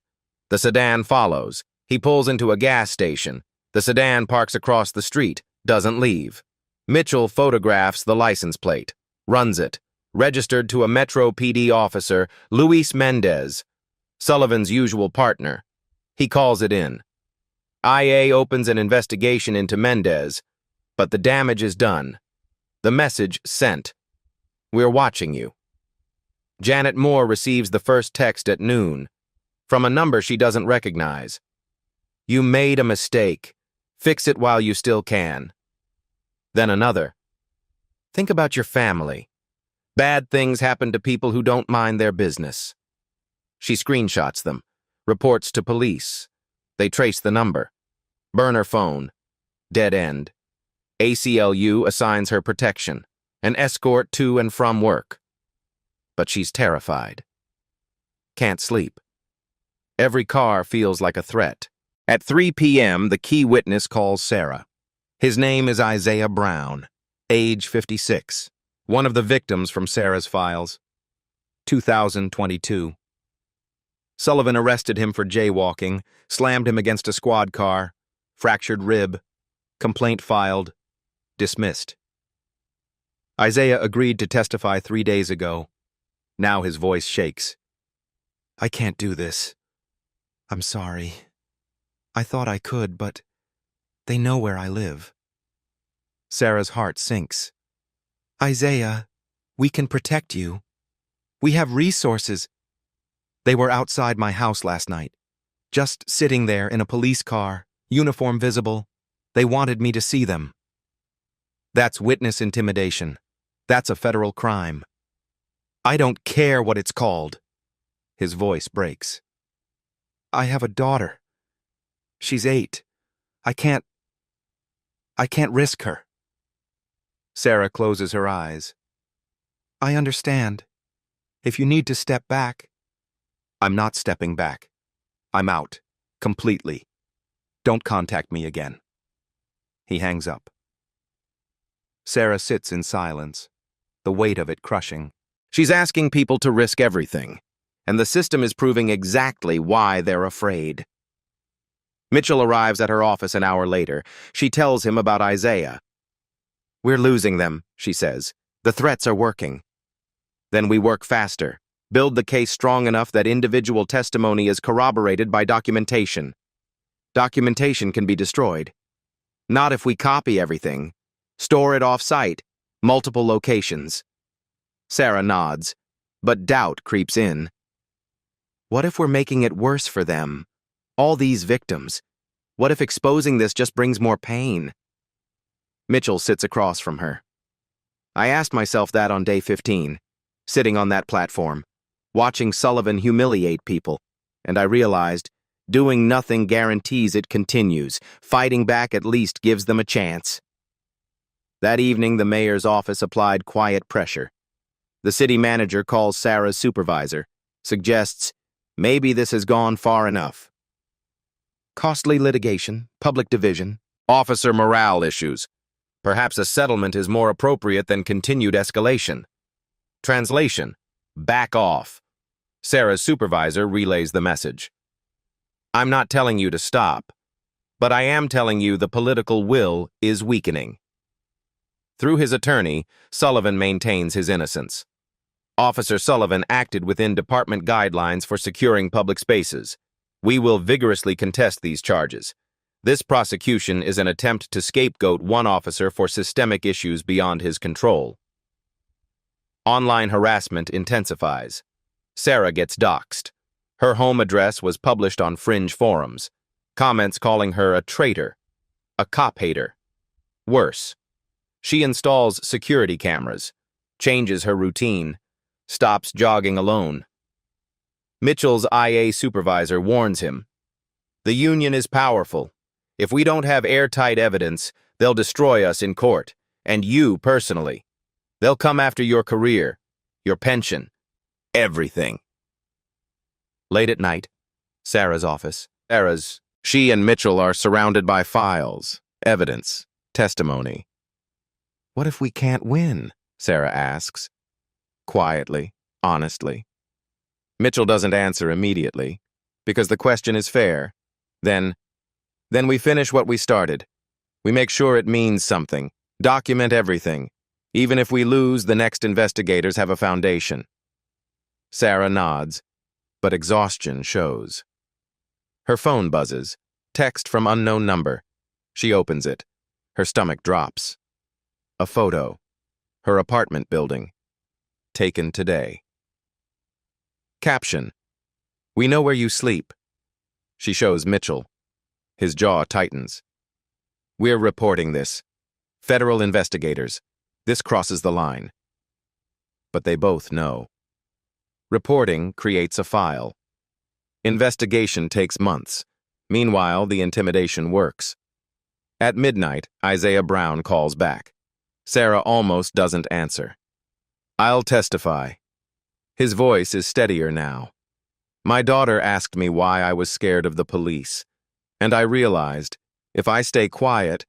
The sedan follows. He pulls into a gas station. The sedan parks across the street, doesn't leave. Mitchell photographs the license plate, runs it, registered to a Metro PD officer, Luis Mendez, Sullivan's usual partner. He calls it in. IA opens an investigation into Mendez, but the damage is done. The message sent. We're watching you. Janet Moore receives the first text at noon, from a number she doesn't recognize. You made a mistake. Fix it while you still can. Then another. Think about your family. Bad things happen to people who don't mind their business. She screenshots them, reports to police. They trace the number. Burner phone. Dead end. ACLU assigns her protection, an escort to and from work. But she's terrified. Can't sleep. Every car feels like a threat. At 3 p.m., the key witness calls Sarah. His name is Isaiah Brown, age 56, one of the victims from Sarah's files. 2022. Sullivan arrested him for jaywalking, slammed him against a squad car, fractured rib, complaint filed, dismissed. Isaiah agreed to testify 3 days ago. Now his voice shakes. I can't do this. I'm sorry. I thought I could, but they know where I live. Sarah's heart sinks. Isaiah, we can protect you. We have resources. They were outside my house last night, just sitting there in a police car, uniform visible. They wanted me to see them. That's witness intimidation. That's a federal crime. I don't care what it's called. His voice breaks. I have a daughter. She's 8. I can't risk her. Sarah closes her eyes. I understand. If you need to step back. I'm not stepping back. I'm out. Completely. Don't contact me again. He hangs up. Sarah sits in silence, the weight of it crushing. She's asking people to risk everything, and the system is proving exactly why they're afraid. Mitchell arrives at her office an hour later. She tells him about Isaiah. We're losing them, she says. The threats are working. Then we work faster, build the case strong enough that individual testimony is corroborated by documentation. Documentation can be destroyed. Not if we copy everything. Store it off-site, multiple locations. Sarah nods, but doubt creeps in. What if we're making it worse for them? All these victims. What if exposing this just brings more pain? Mitchell sits across from her. I asked myself that on day 15, sitting on that platform, watching Sullivan humiliate people, and I realized doing nothing guarantees it continues. Fighting back at least gives them a chance. That evening, the mayor's office applied quiet pressure. The city manager calls Sarah's supervisor, suggests, maybe this has gone far enough. Costly litigation, public division, officer morale issues. Perhaps a settlement is more appropriate than continued escalation. Translation: back off. Sarah's supervisor relays the message. I'm not telling you to stop, but I am telling you the political will is weakening. Through his attorney, Sullivan maintains his innocence. Officer Sullivan acted within department guidelines for securing public spaces. We will vigorously contest these charges. This prosecution is an attempt to scapegoat one officer for systemic issues beyond his control. Online harassment intensifies. Sarah gets doxxed. Her home address was published on fringe forums. Comments calling her a traitor, a cop hater. Worse, she installs security cameras, changes her routine, stops jogging alone. Mitchell's IA supervisor warns him. The union is powerful. If we don't have airtight evidence, they'll destroy us in court, and you personally. They'll come after your career, your pension, everything. Late at night, Sarah's office. She and Mitchell are surrounded by files, evidence, testimony. What if we can't win? Sarah asks. Quietly, honestly. Mitchell doesn't answer immediately, because the question is fair. Then we finish what we started. We make sure it means something. Document everything. Even if we lose, the next investigators have a foundation. Sarah nods, but exhaustion shows. Her phone buzzes. Text from unknown number. She opens it. Her stomach drops. A photo. Her apartment building. Taken today. Caption: We know where you sleep. She shows Mitchell. His jaw tightens. We're reporting this. Federal investigators. This crosses the line. But they both know. Reporting creates a file. Investigation takes months. Meanwhile, the intimidation works. At midnight, Isaiah Brown calls back. Sarah almost doesn't answer. I'll testify. His voice is steadier now. My daughter asked me why I was scared of the police, and I realized, if I stay quiet,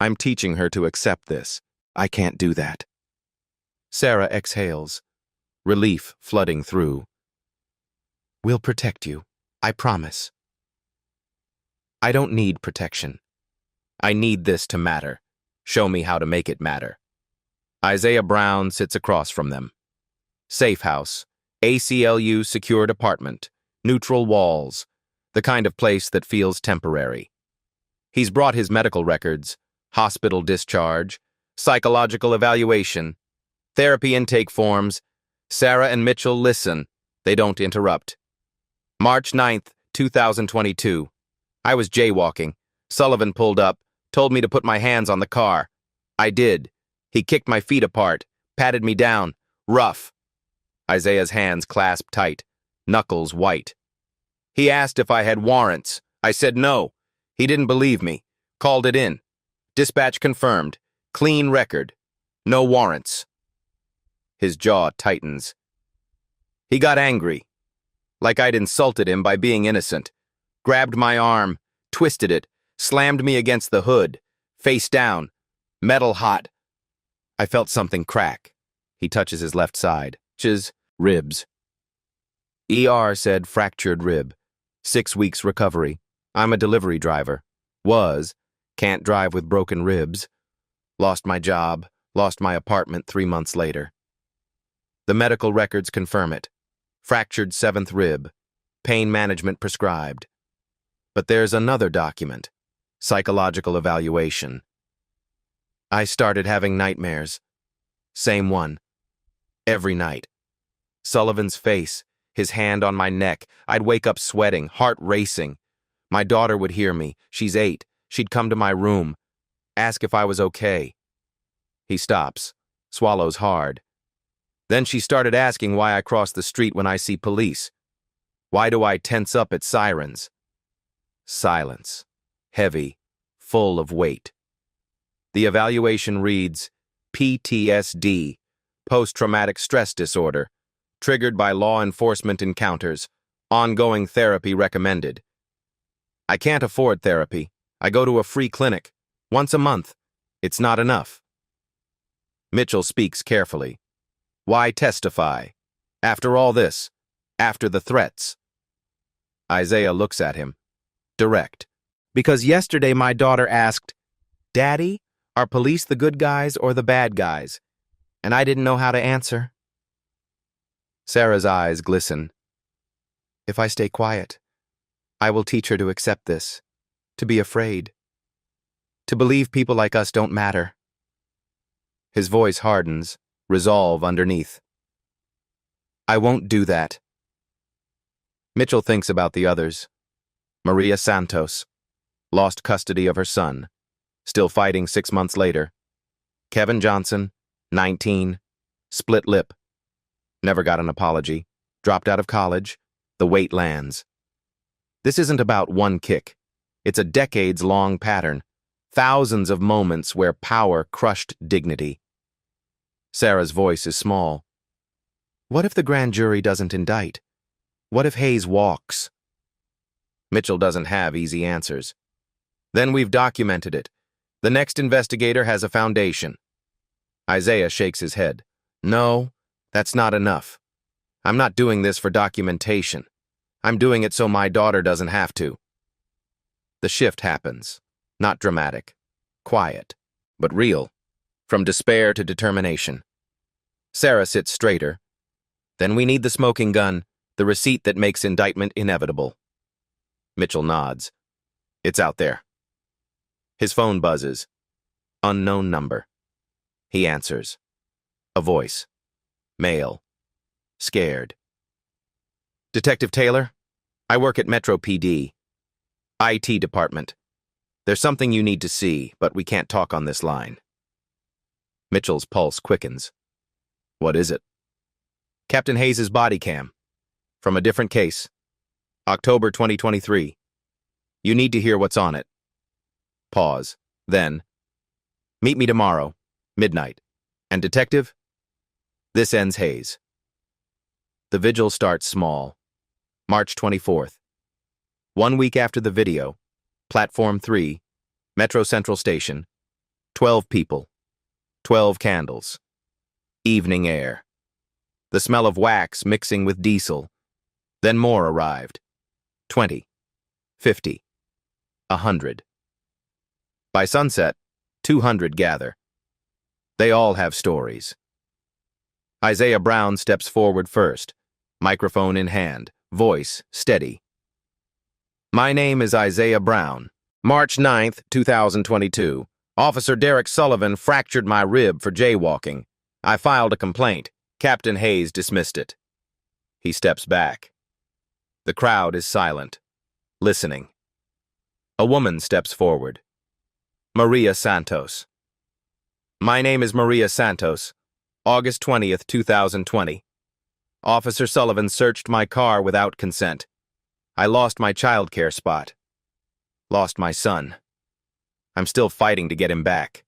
I'm teaching her to accept this. I can't do that. Sarah exhales, relief flooding through. We'll protect you, I promise. I don't need protection. I need this to matter. Show me how to make it matter. Isaiah Brown sits across from them. Safe house, ACLU secured apartment, neutral walls, the kind of place that feels temporary. He's brought his medical records, hospital discharge, psychological evaluation, therapy intake forms, Sarah and Mitchell listen. They don't interrupt. March 9th, 2022. I was jaywalking. Sullivan pulled up, told me to put my hands on the car. I did. He kicked my feet apart, patted me down. Rough. Isaiah's hands clasped tight, knuckles white. He asked if I had warrants. I said no. He didn't believe me. Called it in. Dispatch confirmed. Clean record. No warrants. His jaw tightens. He got angry, like I'd insulted him by being innocent. Grabbed my arm, twisted it, slammed me against the hood, face down, metal hot. I felt something crack. He touches his left side. Ribs. ER said fractured rib. 6 weeks recovery. I'm a delivery driver. Can't drive with broken ribs. Lost my job, lost my apartment 3 months later. The medical records confirm it. Fractured 7th rib. Pain management prescribed. But there's another document. Psychological evaluation. I started having nightmares. Same one. Every night. Sullivan's face, his hand on my neck. I'd wake up sweating, heart racing. My daughter would hear me. She's 8. She'd come to my room, ask if I was okay. He stops, swallows hard. Then she started asking why I cross the street when I see police. Why do I tense up at sirens? Silence. Heavy, full of weight. The evaluation reads, PTSD, post-traumatic stress disorder, triggered by law enforcement encounters, ongoing therapy recommended. I can't afford therapy. I go to a free clinic, once a month. It's not enough. Mitchell speaks carefully. Why testify? After all this, after the threats. Isaiah looks at him, direct. Because yesterday my daughter asked, Daddy, are police the good guys or the bad guys? And I didn't know how to answer. Sarah's eyes glisten. If I stay quiet, I will teach her to accept this, to be afraid, to believe people like us don't matter. His voice hardens, resolve underneath. I won't do that. Mitchell thinks about the others. Maria Santos, lost custody of her son, still fighting 6 months later. Kevin Johnson, 19, split lip. Never got an apology, dropped out of college, the weight lands. This isn't about one kick. It's a decades-long pattern, thousands of moments where power crushed dignity. Sarah's voice is small. What if the grand jury doesn't indict? What if Hayes walks? Mitchell doesn't have easy answers. Then we've documented it. The next investigator has a foundation. Isaiah shakes his head. No, that's not enough. I'm not doing this for documentation. I'm doing it so my daughter doesn't have to. The shift happens. Not dramatic. Quiet. But real. From despair to determination. Sarah sits straighter. Then we need the smoking gun, the receipt that makes indictment inevitable. Mitchell nods. It's out there. His phone buzzes. Unknown number. He answers. A voice. Male. Scared. Detective Taylor? I work at Metro PD. IT department. There's something you need to see, but we can't talk on this line. Mitchell's pulse quickens. What is it? Captain Hayes' body cam. From a different case. October 2023. You need to hear what's on it. Pause. Then. Meet me tomorrow, midnight. And detective? This ends Hayes. The vigil starts small. March 24th. 1 week after the video, Platform 3, Metro Central Station, 12 people, 12 candles, evening air, the smell of wax mixing with diesel. Then more arrived, 20, 50, 100. By sunset, 200 gather. They all have stories. Isaiah Brown steps forward first, microphone in hand, voice steady. My name is Isaiah Brown. March 9th, 2022. Officer Derek Sullivan fractured my rib for jaywalking. I filed a complaint. Captain Hayes dismissed it. He steps back. The crowd is silent, listening. A woman steps forward. Maria Santos. My name is Maria Santos. August 20th, 2020. Officer Sullivan searched my car without consent. I lost my childcare spot. Lost my son. I'm still fighting to get him back.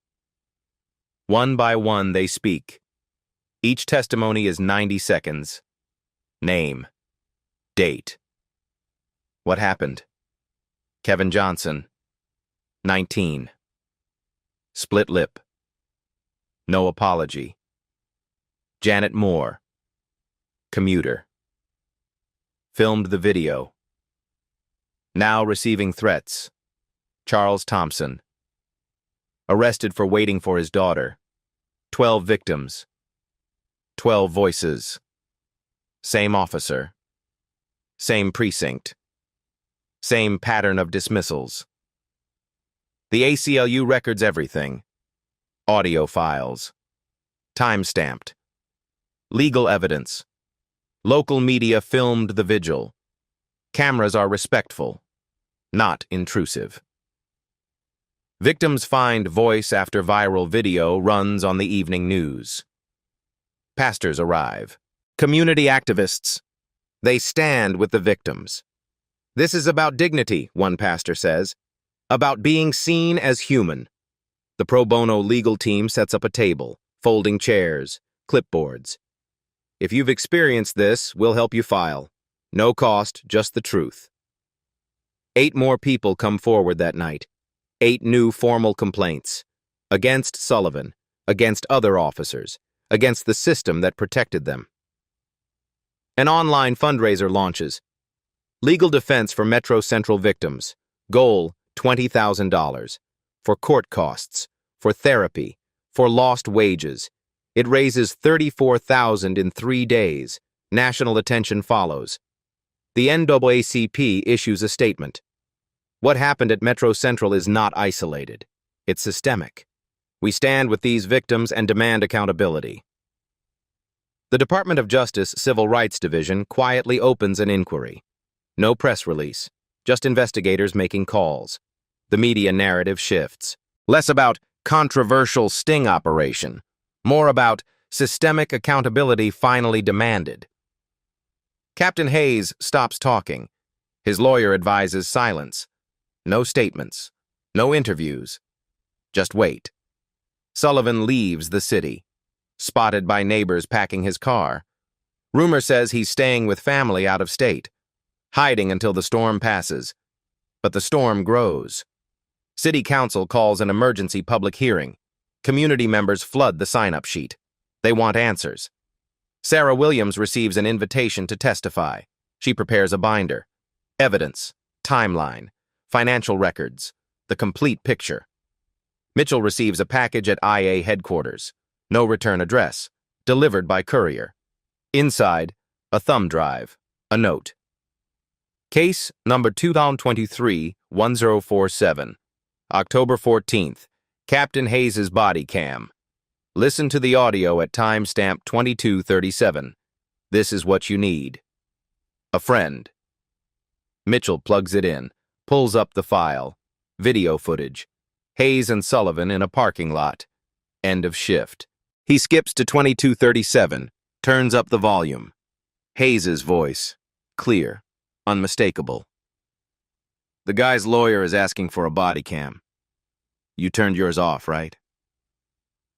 One by one they speak. Each testimony is 90 seconds. Name. Date. What happened? Kevin Johnson. 19. Split lip. No apology. Janet Moore. Commuter. Filmed the video. Now receiving threats. Charles Thompson. Arrested for waiting for his daughter. 12 victims. 12 voices. Same officer. Same precinct. Same pattern of dismissals. The ACLU records everything. Audio files. Time-stamped. Legal evidence. Local media filmed the vigil. Cameras are respectful, not intrusive. Victims find voice after viral video runs on the evening news. Pastors arrive. Community activists. They stand with the victims. This is about dignity, one pastor says, about being seen as human. The pro bono legal team sets up a table, folding chairs, clipboards. If you've experienced this, we'll help you file. No cost, just the truth. 8 more people come forward that night. 8 new formal complaints. Against Sullivan, against other officers, against the system that protected them. An online fundraiser launches. Legal defense for Metro Central victims. Goal, $20,000. For court costs, for therapy, for lost wages. It raises $34,000 in 3 days. National attention follows. The NAACP issues a statement. What happened at Metro Central is not isolated. It's systemic. We stand with these victims and demand accountability. The Department of Justice Civil Rights Division quietly opens an inquiry. No press release, just investigators making calls. The media narrative shifts. Less about controversial sting operation, more about systemic accountability finally demanded. Captain Hayes stops talking. His lawyer advises silence. No statements. No interviews. Just wait. Sullivan leaves the city, spotted by neighbors packing his car. Rumor says he's staying with family out of state, hiding until the storm passes. But the storm grows. City Council calls an emergency public hearing. Community members flood the sign-up sheet. They want answers. Sarah Williams receives an invitation to testify. She prepares a binder. Evidence, timeline, financial records, the complete picture. Mitchell receives a package at IA headquarters. No return address. Delivered by courier. Inside, a thumb drive, a note. Case number 2023-1047. October 14th. Captain Hayes' body cam. Listen to the audio at timestamp 2237. This is what you need. A friend. Mitchell plugs it in, pulls up the file. Video footage. Hayes and Sullivan in a parking lot. End of shift. He skips to 2237, turns up the volume. Hayes' voice. Clear. Unmistakable. The guy's lawyer is asking for a body cam. You turned yours off, right?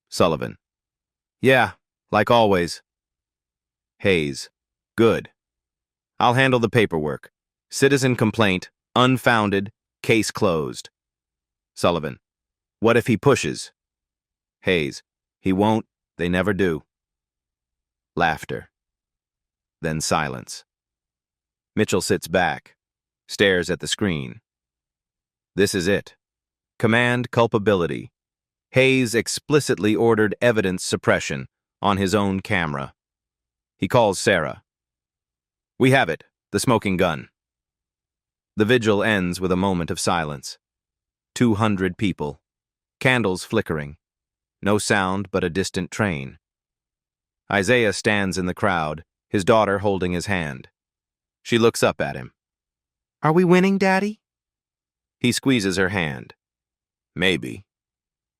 Sullivan. Yeah, like always. Hayes. Good. I'll handle the paperwork. Citizen complaint, unfounded, case closed. Sullivan. What if he pushes? Hayes. He won't. They never do. Laughter. Then silence. Mitchell sits back, stares at the screen. This is it. Command culpability. Hayes explicitly ordered evidence suppression on his own camera. He calls Sarah. We have it, the smoking gun. The vigil ends with a moment of silence. 200 people. Candles flickering. No sound but a distant train. Isaiah stands in the crowd, his daughter holding his hand. She looks up at him. "Are we winning, Daddy?" He squeezes her hand. "Maybe.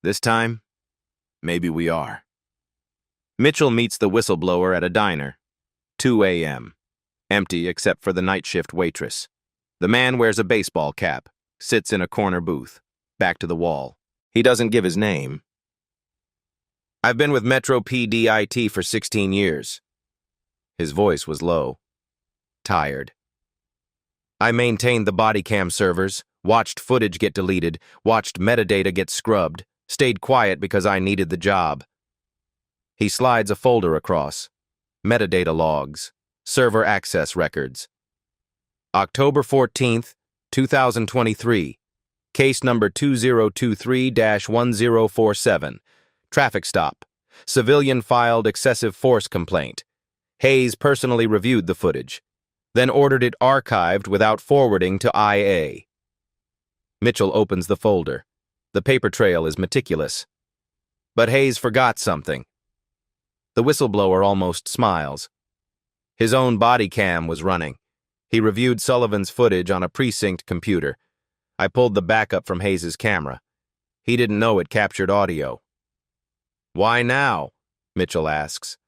This time, maybe we are." Mitchell meets the whistleblower at a diner. 2 a.m. Empty except for the night shift waitress. The man wears a baseball cap, sits in a corner booth, back to the wall. He doesn't give his name. "I've been with Metro PD IT for 16 years. His voice was low, tired. "I maintained the body cam servers, watched footage get deleted, watched metadata get scrubbed, stayed quiet because I needed the job." He slides a folder across. Metadata logs, server access records. October 14th, 2023. Case number 2023-1047. Traffic stop. Civilian filed excessive force complaint. Hayes personally reviewed the footage, then ordered it archived without forwarding to IA. Mitchell opens the folder. The paper trail is meticulous. But Hayes forgot something. The whistleblower almost smiles. His own body cam was running. He reviewed Sullivan's footage on a precinct computer. I pulled the backup from Hayes's camera. He didn't know it captured audio. "Why now?" Mitchell asks.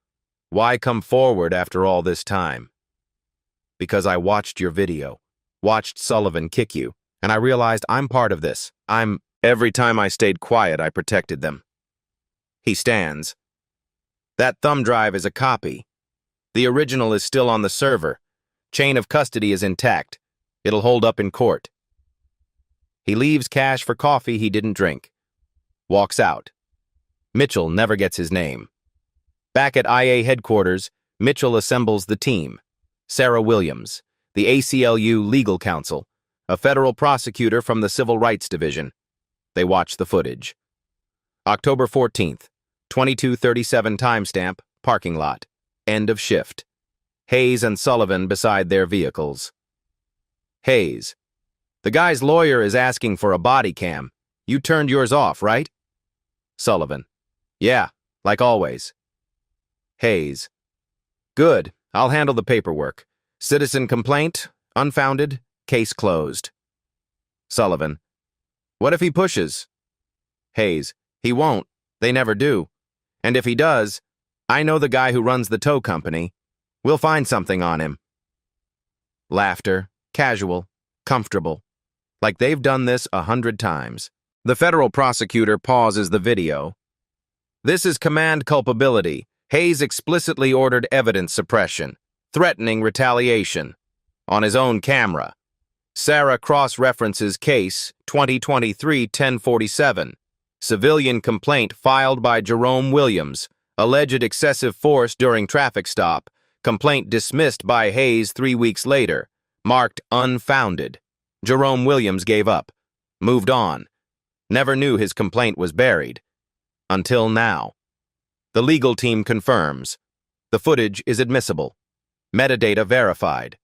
"Why come forward after all this time?" "Because I watched your video, watched Sullivan kick you, and I realized I'm part of this. Every time I stayed quiet, I protected them." He stands. "That thumb drive is a copy. The original is still on the server. Chain of custody is intact. It'll hold up in court." He leaves cash for coffee he didn't drink. Walks out. Mitchell never gets his name. Back at IA headquarters, Mitchell assembles the team. Sarah Williams, the ACLU legal counsel, a federal prosecutor from the Civil Rights Division. They watch the footage. October 14th, 22:37 timestamp, parking lot. End of shift. Hayes and Sullivan beside their vehicles. Hayes: "The guy's lawyer is asking for a body cam. You turned yours off, right?" Sullivan: "Yeah, like always." Hayes: "Good, I'll handle the paperwork. Citizen complaint, unfounded, case closed." Sullivan: "What if he pushes?" Hayes: "He won't. They never do. And if he does, I know the guy who runs the tow company. We'll find something on him." Laughter, casual, comfortable, like they've done this 100 times. The federal prosecutor pauses the video. "This is command culpability. Hayes explicitly ordered evidence suppression, threatening retaliation." On his own camera. Sarah cross-references case 2023-1047. Civilian complaint filed by Jerome Williams. Alleged excessive force during traffic stop. Complaint dismissed by Hayes 3 weeks later. Marked unfounded. Jerome Williams gave up. Moved on. Never knew his complaint was buried. Until now. The legal team confirms. The footage is admissible. Metadata verified.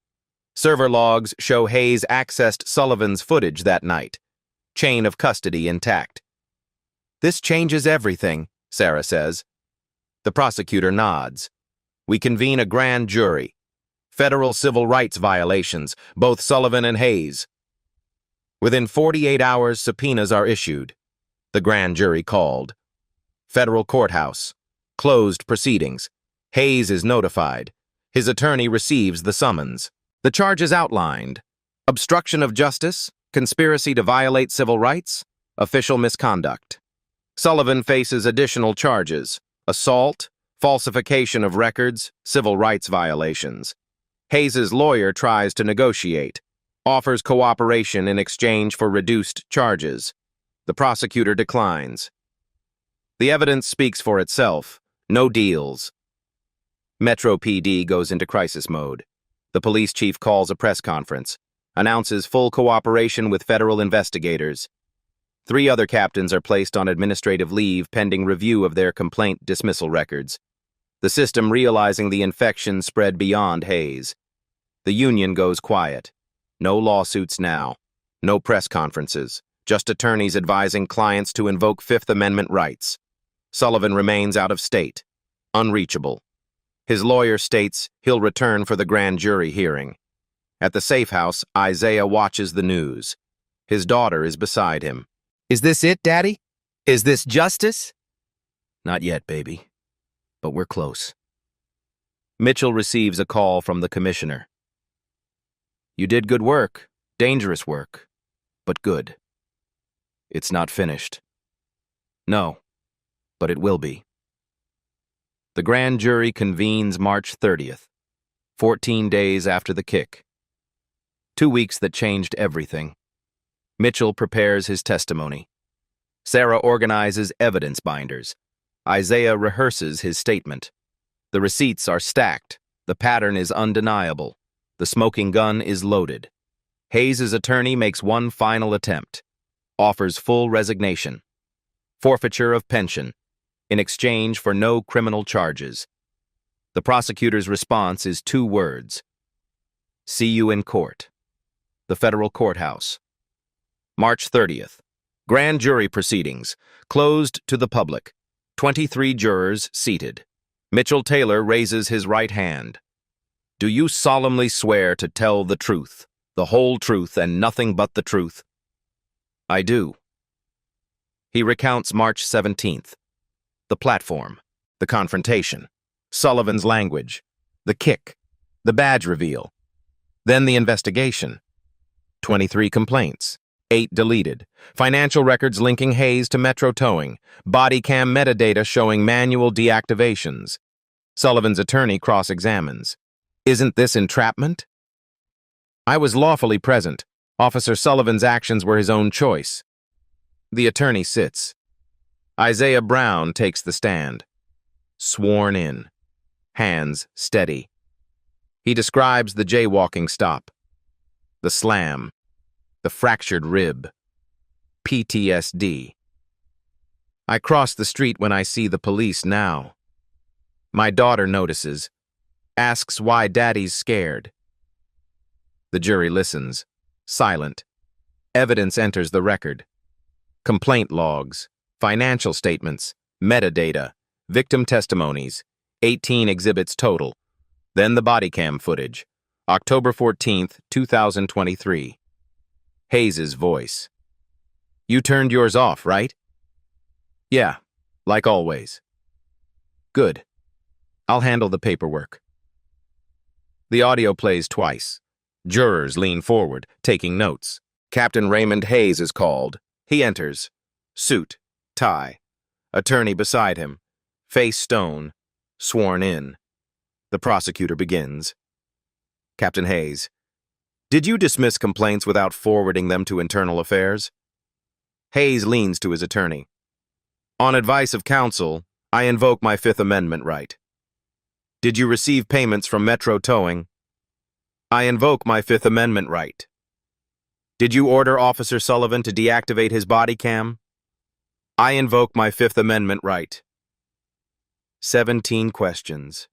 Server logs show Hayes accessed Sullivan's footage that night. Chain of custody intact. "This changes everything," Sarah says. The prosecutor nods. We convene a grand jury. Federal civil rights violations, both Sullivan and Hayes. Within 48 hours, subpoenas are issued. The grand jury called. Federal courthouse. Closed proceedings. Hayes is notified. His attorney receives the summons. The charges outlined: obstruction of justice, conspiracy to violate civil rights, official misconduct. Sullivan faces additional charges: assault, falsification of records, civil rights violations. Hayes's lawyer tries to negotiate, offers cooperation in exchange for reduced charges. The prosecutor declines. The evidence speaks for itself. No deals. Metro PD goes into crisis mode. The police chief calls a press conference, announces full cooperation with federal investigators. 3 other captains are placed on administrative leave pending review of their complaint dismissal records. The system realizing the infection spread beyond Hayes. The union goes quiet. No lawsuits now. No press conferences. Just attorneys advising clients to invoke Fifth Amendment rights. Sullivan remains out of state. Unreachable. His lawyer states he'll return for the grand jury hearing. At the safe house, Isaiah watches the news. His daughter is beside him. Is this it, Daddy? Is this justice? Not yet, baby. But we're close. Mitchell receives a call from the commissioner. You did good work, dangerous work, but good. It's not finished. No, but it will be. The grand jury convenes March 30th, 14 days after the kick. 2 weeks that changed everything. Mitchell prepares his testimony. Sarah organizes evidence binders. Isaiah rehearses his statement. The receipts are stacked. The pattern is undeniable. The smoking gun is loaded. Hayes' attorney makes one final attempt. Offers full resignation. Forfeiture of pension. In exchange for no criminal charges. The prosecutor's response is 2 words. See you in court. The federal courthouse. March 30th. Grand jury proceedings. Closed to the public. 23 jurors seated. Mitchell Taylor raises his right hand. Do you solemnly swear to tell the truth, the whole truth, and nothing but the truth? I do. He recounts March 17th. The platform, the confrontation, Sullivan's language, the kick, the badge reveal, then the investigation. 23 complaints, 8 deleted, financial records linking Hayes to Metro Towing, body cam metadata showing manual deactivations. Sullivan's attorney cross-examines. Isn't this entrapment? I was lawfully present. Officer Sullivan's actions were his own choice. The attorney sits. Isaiah Brown takes the stand. Sworn in. Hands steady. He describes the jaywalking stop. The slam. The fractured rib. PTSD. I cross the street when I see the police now. My daughter notices. Asks why Daddy's scared. The jury listens. Silent. Evidence enters the record. Complaint logs. Financial statements, metadata, victim testimonies, 18 exhibits total. Then the body cam footage. October 14th, 2023. Hayes' voice. You turned yours off, right? Yeah, like always. Good. I'll handle the paperwork. The audio plays twice. Jurors lean forward, taking notes. Captain Raymond Hayes is called. He enters. Suit. Tie. Attorney beside him. Face stone. Sworn in. The prosecutor begins. Captain Hayes. Did you dismiss complaints without forwarding them to Internal Affairs? Hayes leans to his attorney. On advice of counsel, I invoke my Fifth Amendment right. Did you receive payments from Metro Towing? I invoke my Fifth Amendment right. Did you order Officer Sullivan to deactivate his body cam? I invoke my Fifth Amendment right. 17 questions.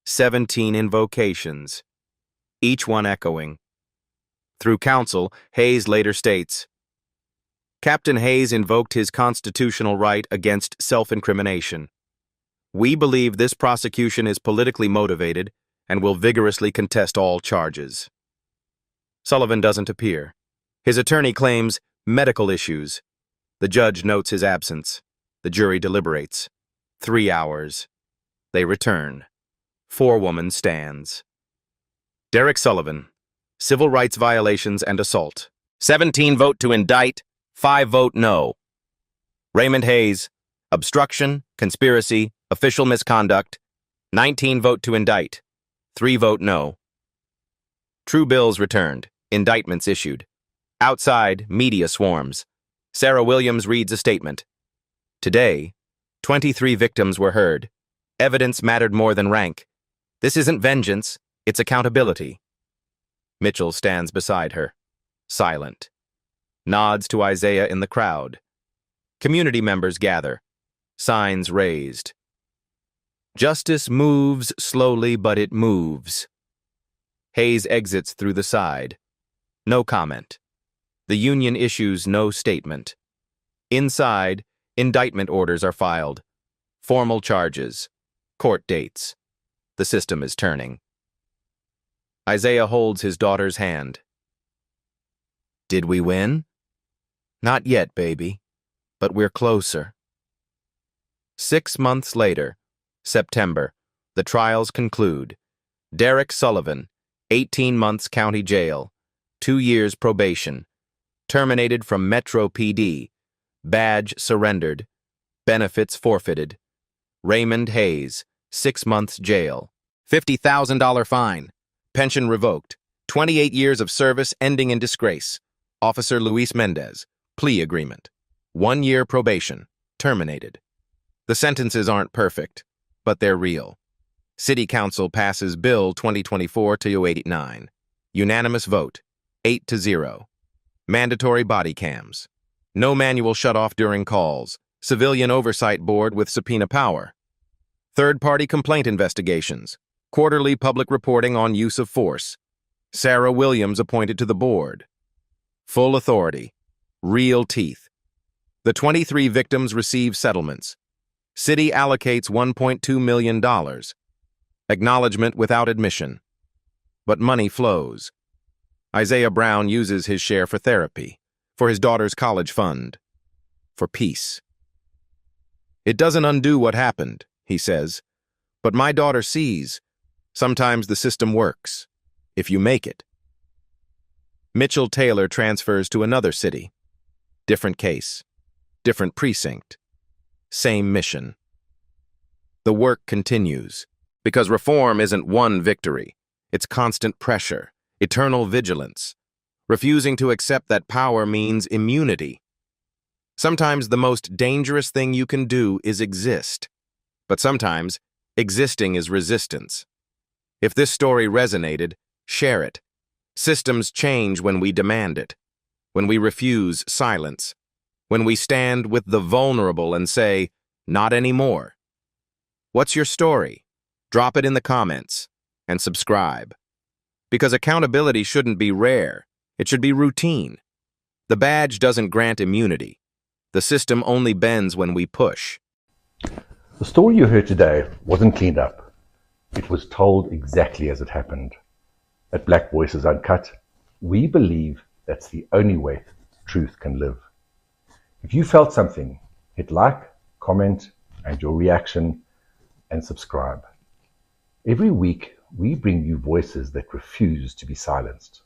17 invocations. Each one echoing. Through counsel, Hayes later states, Captain Hayes invoked his constitutional right against self-incrimination. We believe this prosecution is politically motivated and will vigorously contest all charges. Sullivan doesn't appear. His attorney claims medical issues. The judge notes his absence. The jury deliberates. 3 hours. They return. Forewoman stands. Derek Sullivan. Civil rights violations and assault. 17 vote to indict. 5 vote no. Raymond Hayes. Obstruction, conspiracy, official misconduct. 19 vote to indict. 3 vote no. True bills returned. Indictments issued. Outside, media swarms. Sarah Williams reads a statement. Today, 23 victims were heard. Evidence mattered more than rank. This isn't vengeance, it's accountability. Mitchell stands beside her, silent. Nods to Isaiah in the crowd. Community members gather. Signs raised. Justice moves slowly, but it moves. Hayes exits through the side. No comment. The union issues no statement. Inside, indictment orders are filed. Formal charges. Court dates. The system is turning. Isaiah holds his daughter's hand. Did we win? Not yet, baby, but we're closer. 6 months later, September, the trials conclude. Derek Sullivan, 18 months county jail, 2 years probation, terminated from Metro PD, badge surrendered, benefits forfeited. Raymond Hayes, 6 months jail, $50,000 fine, pension revoked, 28 years of service ending in disgrace. Officer Luis Mendez, plea agreement, 1 year probation, terminated. The sentences aren't perfect, but they're real. City Council passes Bill 2024-289. Unanimous vote, 8-0. Mandatory body cams. No manual shut-off during calls. Civilian Oversight Board with subpoena power. Third-party complaint investigations. Quarterly public reporting on use of force. Sarah Williams appointed to the board. Full authority. Real teeth. The 23 victims receive settlements. City allocates $1.2 million. Acknowledgement without admission. But money flows. Isaiah Brown uses his share for therapy, for his daughter's college fund, for peace. It doesn't undo what happened, he says, but my daughter sees. Sometimes the system works, if you make it. Mitchell Taylor transfers to another city. Different case, different precinct, same mission. The work continues, because reform isn't one victory. It's constant pressure, eternal vigilance, refusing to accept that power means immunity. Sometimes the most dangerous thing you can do is exist, but sometimes existing is resistance. If this story resonated, share it. Systems change when we demand it, when we refuse silence, when we stand with the vulnerable and say, not anymore. What's your story? Drop it in the comments and subscribe. Because accountability shouldn't be rare, it should be routine. The badge doesn't grant immunity. The system only bends when we push. The story you heard today wasn't cleaned up. It was told exactly as it happened. At Black Voices Uncut, we believe that's the only way truth can live. If you felt something, hit like, comment, and your reaction, and subscribe. Every week, we bring you voices that refuse to be silenced.